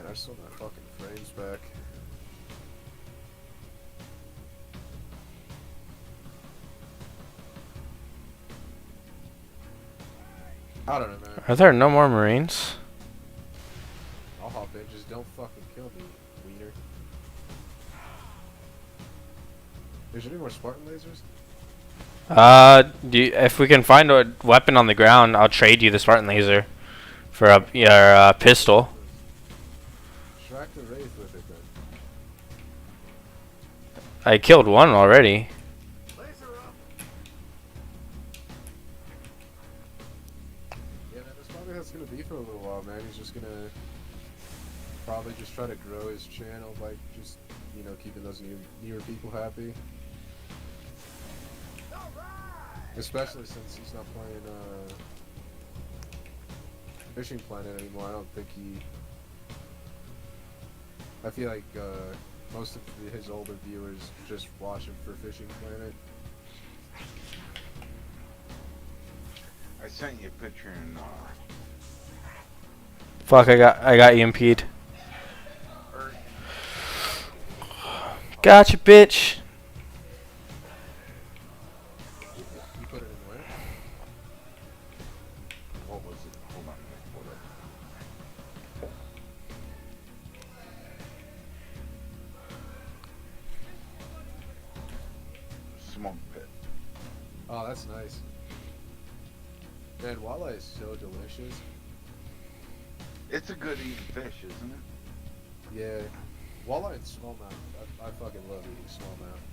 Man, I still got fucking frames back. I don't know, man. Are there no more Marines? I'll hop in, just don't fucking kill me, wiener. Is there any more Spartan lasers? If we can find a weapon on the ground, I'll trade you the Spartan laser for your pistol. Extract the Wraith with it then. I killed one already. Yeah, man, there's probably think that's gonna be for a little while, man. He's just gonna probably just try to grow his channel by just, you know, keeping those newer people happy. Especially since he's not playing Fishing Planet anymore. I don't think I feel like most of his older viewers just watch him for Fishing Planet. I sent you a picture in Fuck, I got EMP'd. Gotcha, bitch. You put it in where? what was it? Hold on, let me pull it up. Smoke pit. Oh, that's nice. Man, walleye is so delicious. It's a good eating fish, isn't it? Yeah. Walleye and smallmouth. I fucking love eating smallmouth.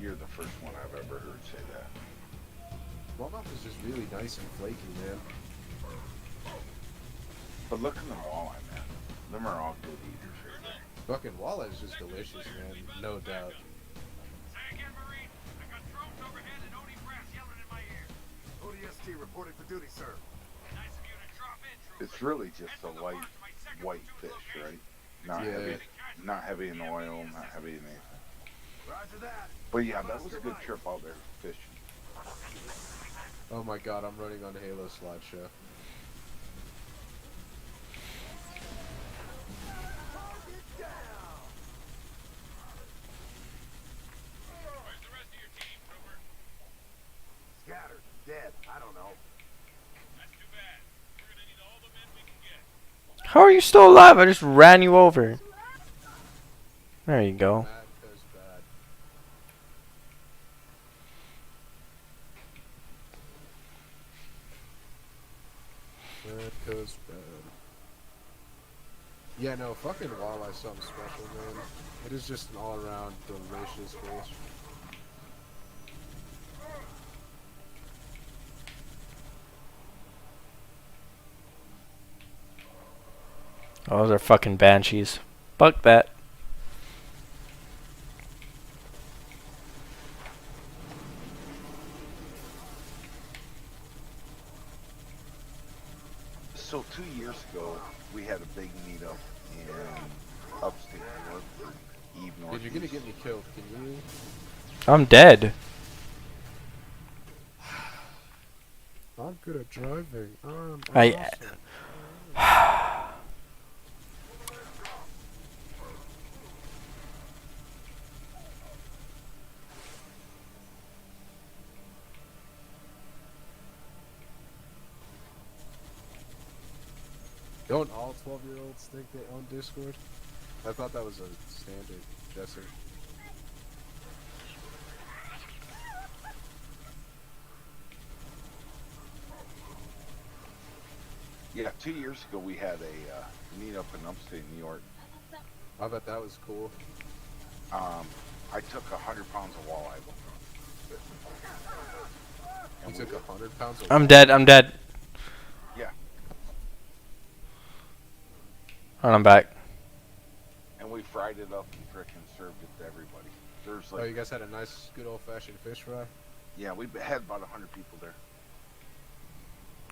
You're the first one I've ever heard say that. Smallmouth is just really nice and flaky, man. But look at them walleye, man. Them are all good eaters right there. Fucking walleye is just delicious, man. No doubt. ODST reporting for duty, sir. It's really just a light white fish, right? Not Yeah. heavy in oil, not heavy in anything. Roger that. But yeah, that was a good trip out there fishing. Oh my god, I'm running on Halo slideshow. Scattered. Dead. I don't know. How are you still alive? I just ran you over. There you go. Bad goes bad. Bad goes bad. Yeah, no, fucking walleye is something special, man. It is just an all-around delicious fish. Oh, those are fucking banshees. Fuck that. So 2 years ago, we had a big meetup in upstate New York for Eve Dude, Northeast. you're gonna get me killed. Can you? I'm dead. I'm good at driving. I'm I- awesome. Don't all 12-year-olds think they own Discord? I thought that was a standard, Jesse. Yeah, 2 years ago we had a meetup in upstate New York. I bet that was cool. I took 100 pounds of walleye. You took 100 pounds of I'm dead. I'm dead. Yeah, And I'm back. and we fried it up and frickin' served it to everybody. There's Oh, like, you guys had a nice, good old-fashioned fish fry? yeah, we had about 100 people there.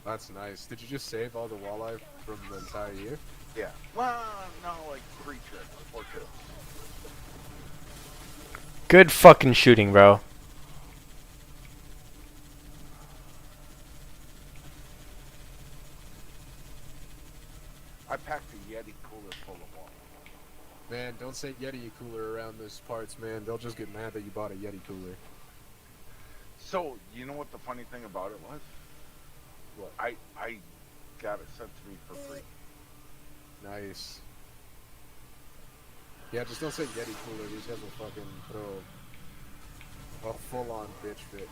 That's nice. Did you just save all the walleye from the entire year? Yeah. Well, no, like 3 trips, 4 trips. Good fucking shooting, bro. I packed a Yeti cooler full of walleye. Man, don't say Yeti cooler around those parts, man. They'll just get mad that you bought a Yeti cooler. So, you know what the funny thing about it was? What? I got it sent to me for free. Nice. Yeah, just don't say Yeti cooler. These guys will fucking throw a full-on bitch fit.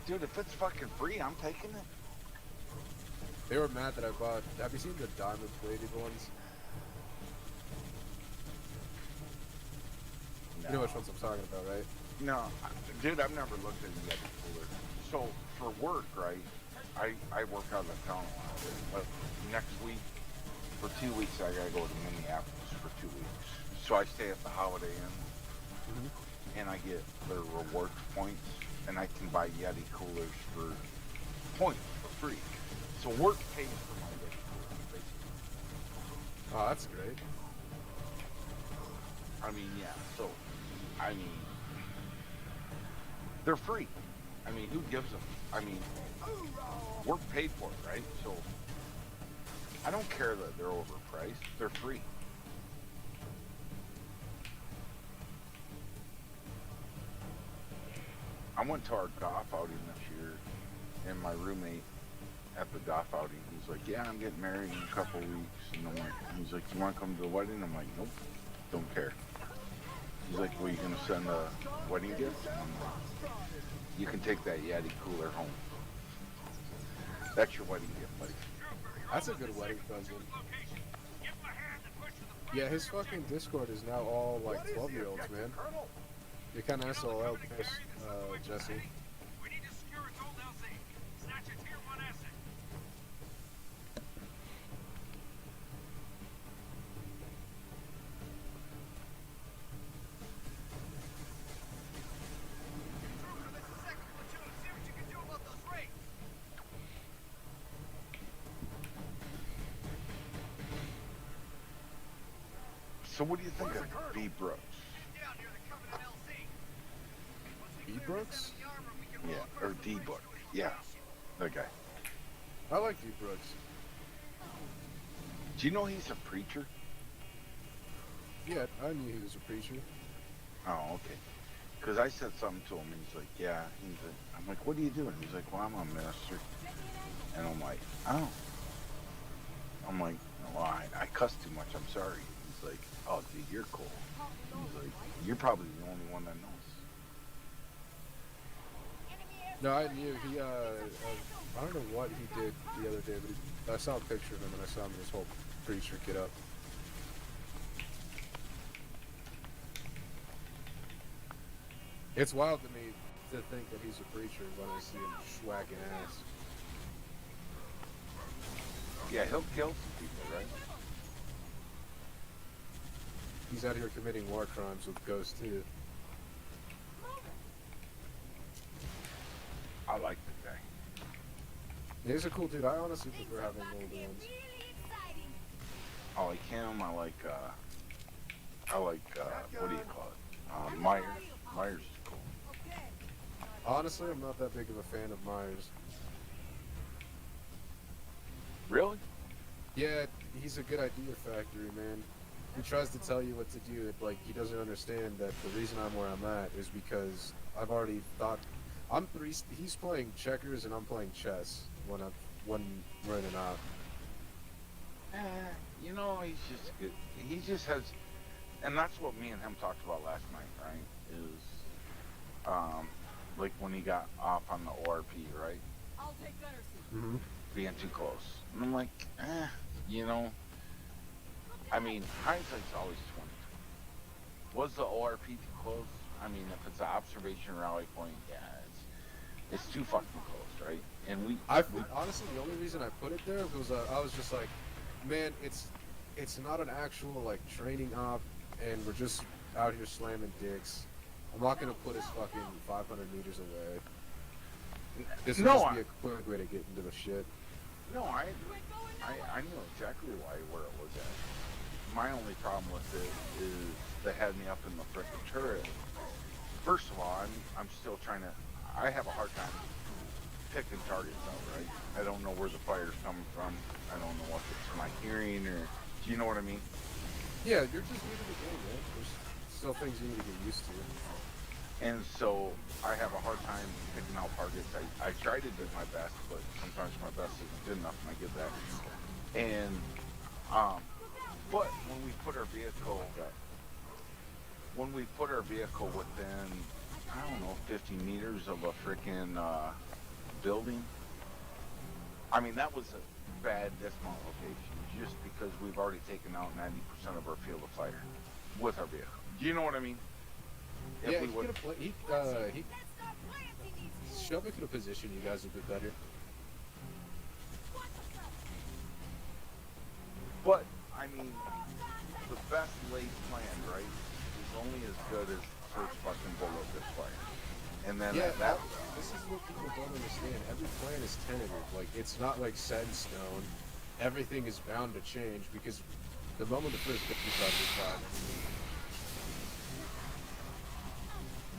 Dude, if it's fucking free, I'm taking it. They were mad that I bought... Have you seen the diamond-plated ones? No. You know which ones I'm talking about, right? No, dude, I've never looked at a Yeti cooler. So for work, right? I work out of town a lot. But next week, for 2 weeks, I gotta go to Minneapolis for 2 weeks. So I stay at the Holiday Inn, and I get their rewards points, and I can buy Yeti coolers for points for free. So work pays for my Yeti coolers, basically. Oh, that's great. I mean, yeah. So, I mean, they're free. I mean, who gives them? I mean, work paid for it, right? So, I don't care that they're overpriced. They're free. I went to our golf outing this year, and my roommate at the golf outing, he's like, "Yeah, I'm getting married in a couple weeks." And I'm like, he's like, "You want to come to the wedding?" I'm like, "Nope, don't care." He's like, "Well, you gonna send a wedding gift?" And I'm like, "You can take that Yeti cooler home. That's your wedding gift, buddy." That's a good wedding present. Yeah, his fucking Discord is now all like 12-year-olds, man. You're kind of SOL, Jesse. We need to secure its old LZ. Snatch a tier 1 asset. So what do you think of B. Brooks? B. Brooks? Yeah, or D. Book. Yeah, that guy. I like D. Brooks. Do you know he's a preacher? Yeah, I knew he was a preacher. Oh, okay. Because I said something to him, and he's like, "Yeah." He's like, I'm like, "What are you doing?" He's like, "Well, I'm a minister." And I'm like, "Oh." I'm like, "Well, I cuss too much. I'm sorry." He's like, "Oh, dude, you're cool." He's like, "You're probably the only one that knows." No, I knew he. I don't know what he did the other day, but I saw a picture of him and I saw him in his whole preacher get up. It's wild to me to think that he's a preacher when I see him schwacking ass. Yeah, he'll kill some people, right? He's out here committing war crimes with Ghost too. I like the guy. He's a cool dude. I honestly prefer having older ones. I like him. I like what do you call it? Myers. Myers is cool. Honestly, I'm not that big of a fan of Myers. Really? Yeah, he's a good idea factory, man. He tries to tell you what to do. Like, he doesn't understand that the reason I'm where I'm at is because I've already thought. He's playing checkers and I'm playing chess when we're in and out. You know, he's just good. He just has, and that's what me and him talked about last night, right? Is, like when he got off on the ORP, right? I'll take better seat. Mm-hmm. Being too close. And I'm like, you know, I mean, hindsight's always 20/20. Was the ORP too close? I mean, if it's an observation rally point, yeah, it's too fucking close, right? And we honestly, the only reason I put it there was I was just like, man, it's not an actual like training op, and we're just out here slamming dicks. I'm not gonna put us fucking 500 meters away. This would just be a quick way to get into the shit. No, I knew exactly where it was at. My only problem with it is they had me up in the frickin' turret. First of all, I'm still trying to. I have a hard time picking targets out, right? I don't know where the fire's coming from. I don't know if it's my hearing or. Do you know what I mean? Yeah, you're just new to the game, man. There's still things you need to get used to. And so I have a hard time picking out targets. I try to do my best, but sometimes my best isn't good enough, and I get that. And but when we put our vehicle within, I don't know, 50 meters of a freaking building, I mean that was a bad dismount location, just because we've already taken out 90% of our field of fire with our vehicle. Do you know what I mean? Yeah, he Shelby could have positioned you guys a bit better. But I mean, the best laid plan, right, is only as good as the first fucking bullet that's fired. And then Yeah, that this is what people don't understand. Every plan is tentative. Like, it's not like set in stone. Everything is bound to change because the moment the first picture shot is shot,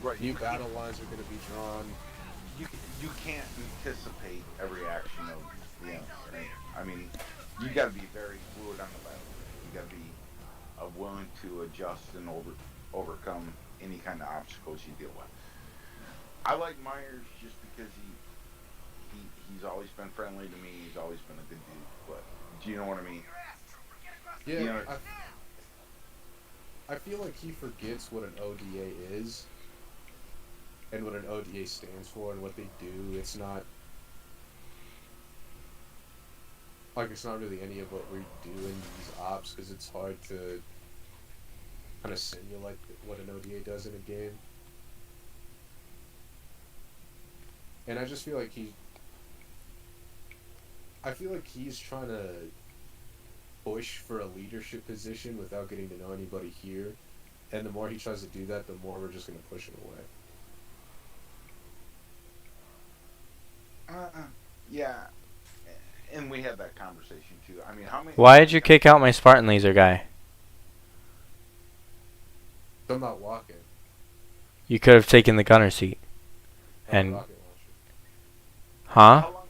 right, new battle lines are going to be drawn. you can't anticipate every action of the enemy, right? I mean, you got to be very fluid on the battlefield. You got to be willing to adjust and overcome any kind of obstacles you deal with. I like Myers just because he's always been friendly to me. He's always been a good dude. But do you know what I mean? Yeah, You know, I feel like he forgets what an ODA is and what an ODA stands for and what they do. It's not really any of what we do in these ops because it's hard to kind of simulate what an ODA does in a game. And I just feel like he's trying to push for a leadership position without getting to know anybody here. And the more he tries to do that, the more we're just going to push it away. Yeah. And we had that conversation too. I mean, how many? Why did you kick out my Spartan laser guy? I'm not walking. You could have taken the gunner seat. I'm And- a rocket launcher. Huh? How long?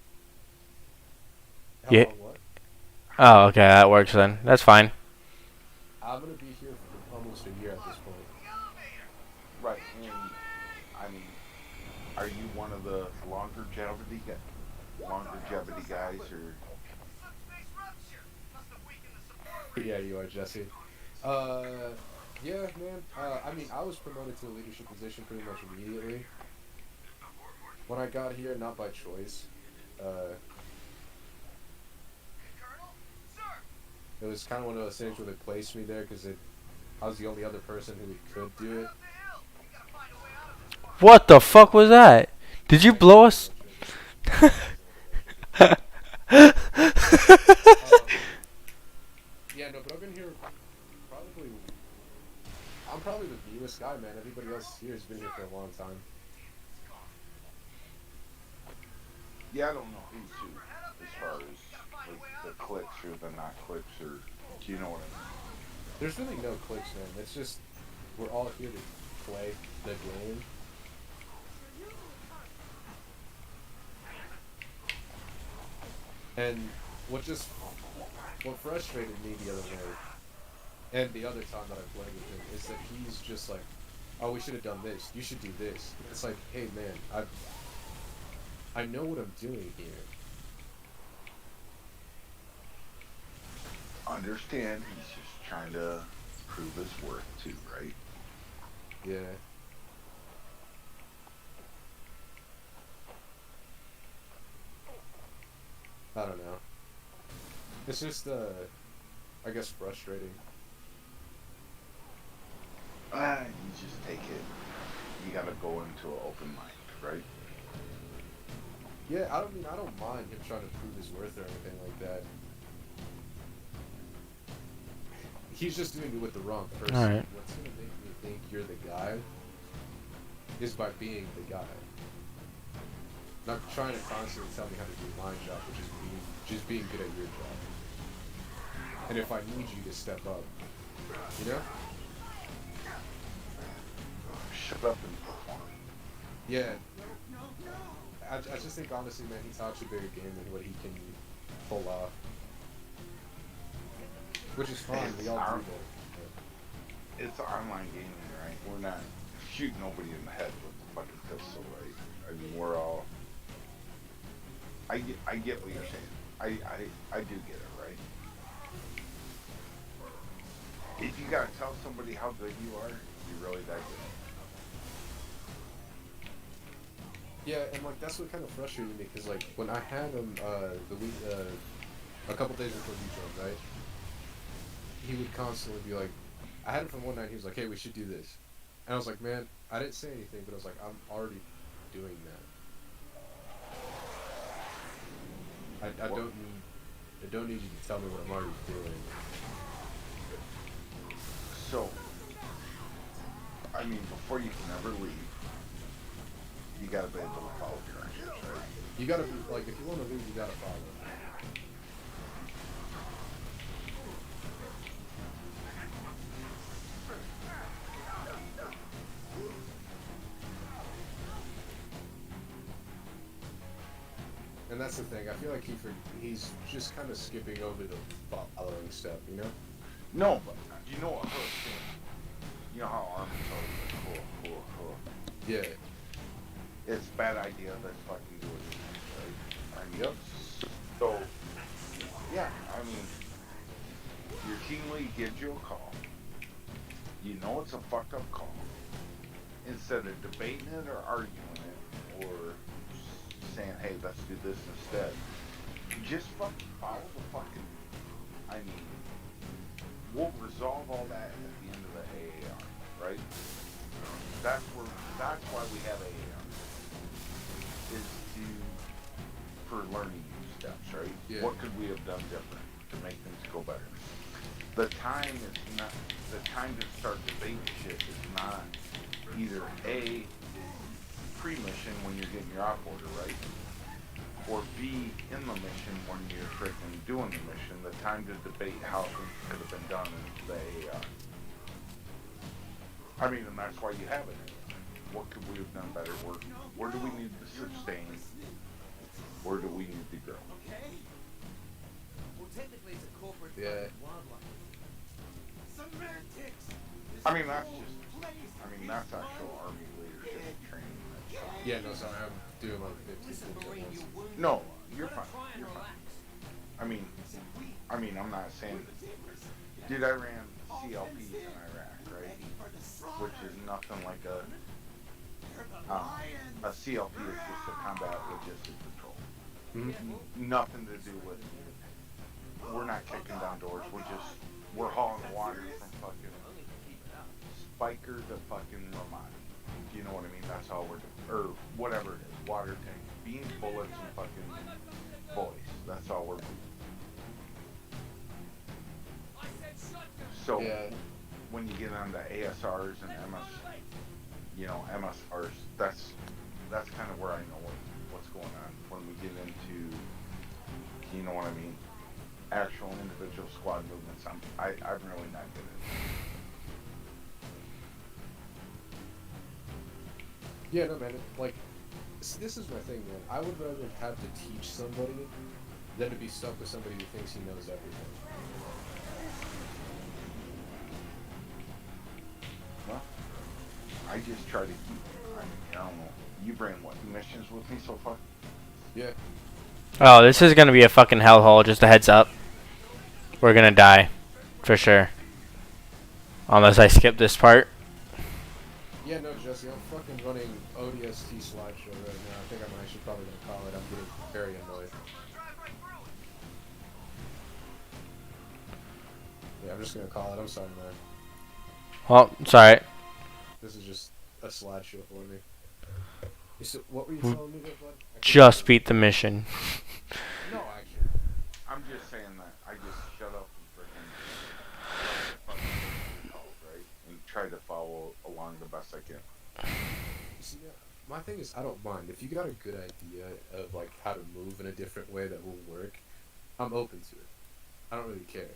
How Yeah. long what? Oh, okay, that works then. That's fine. I'm going to be here for almost a year at this point. Right. And I mean, are you one of the longevity guys, or? Yeah, you are, Jesse. Yeah, man. I mean, I was promoted to a leadership position pretty much immediately. When I got here, not by choice. It was kind of one of those things where they placed me there because I was the only other person who could do it. What the fuck was that? Did you blow us? Yeah, no, but I've been here probably... I'm probably the newest guy, man. Everybody else here has been here for a long time. Yeah, I don't know who's who as far as like the clicks or the not clicks, or do you know what I mean? There's really no clicks, man. It's just we're all here to play the game. And what frustrated me the other day, and the other time that I played with him, is that he's just like, oh, we should have done this. You should do this. It's like, hey, man, I know what I'm doing here. Understand, he's just trying to prove his worth too, right? Yeah. I don't know. It's just, I guess frustrating. You just take it. You gotta go into an open mind, right? Yeah, I don't mind him trying to prove his worth or anything like that. He's just doing it with the wrong person. Alright. What's gonna make me think you're the guy is by being the guy. Not trying to constantly tell me how to do my job, which is being good at your job. And if I need you to step up, you know? Shut up and perform. Yeah. I just think honestly, man, he talks a bigger game than what he can pull off. Which is fine, we all do that. It's online gaming, right? We're not shooting nobody in the head with a fucking pistol, right? I mean, we're all... I get what you're saying. I do get it, right? If you gotta tell somebody how good you are, you're really that good. Yeah, and like that's what kind of frustrated me, because like when I had him a couple days before D-Job, right? He would constantly be like, I had him from one night. He was like, "Hey, we should do this," and I was like, "Man, I didn't say anything, but I was like, I'm already doing that." I don't need you to tell me what I'm already doing. So, I mean, before you can ever leave, you gotta be able to follow directions, right? You gotta be like, if you want to leave, you gotta follow. And that's the thing. I feel like he's just kind of skipping over the following step, you know? No, but you know what hurts him? You know how Armin's always like, cool. Yeah. It's a bad idea, let's fucking do it. Right? Yep. So, yeah, I mean, your team lead gives you a call. You know it's a fucked up call. Instead of debating it or arguing it, or saying, hey, let's do this instead, just fucking follow the fucking, I mean, we'll resolve all that at the end of the AAR, right? That's why we have AAR, is for learning new steps, right? Yeah. What could we have done different to make things go better? The time to start debating shit is not either A, pre-mission when you're getting your op order, right? Or B, in the mission when you're freaking doing the mission. The time to debate how things could have been done in the AAR. I mean, and that's why you have it. What could we have done better? Where do we need to sustain? Where do we need to grow? Well, technically it's a corporate Yeah. wildlife. Semantics. I mean, that's actual Army leadership and training. Yeah, no, sorry, I'm doing my 15. No, you're fine. You're fine. I mean, I'm not saying. Dude, I ran CLPs in Iraq, right? Which is nothing like a CLP is just a combat logistics patrol. Mm-hmm. Nothing to do with. We're not kicking down doors. We're hauling water from fucking Spiker to fucking Ramadi. Do you know what I mean? That's all we're doing. Or whatever it is. Water tank. Beans, bullets, and fucking boys. That's all we're doing. So, Yeah. when you get onto ASRs and MSRs, that's kind of where I know what's going on. When we get into, you know what I mean, actual individual squad movements, I'm really not good at it. Yeah, no, man. Like, this is my thing, man. I would rather have to teach somebody than to be stuck with somebody who thinks he knows everything. Well, I just try to keep. I don't know. You've ran what missions with me so far? Yeah. Oh, this is gonna be a fucking hellhole. Just a heads up. We're gonna die, for sure. Unless I skip this part. Yeah, no, Jesse, I'm fucking running ODST slideshow right now. I think I'm actually probably gonna call it. I'm getting very annoyed. Yeah, I'm just gonna call it. I'm sorry, man. Well, it's alright. This is just a slideshow for me. So, what were you telling me there, bud? Just beat the mission. No, I can't. I'm just saying that I just shut up and freaking right, and try to follow along the best I can. See, my thing is, I don't mind if you got a good idea of like how to move in a different way that will work. I'm open to it. I don't really care.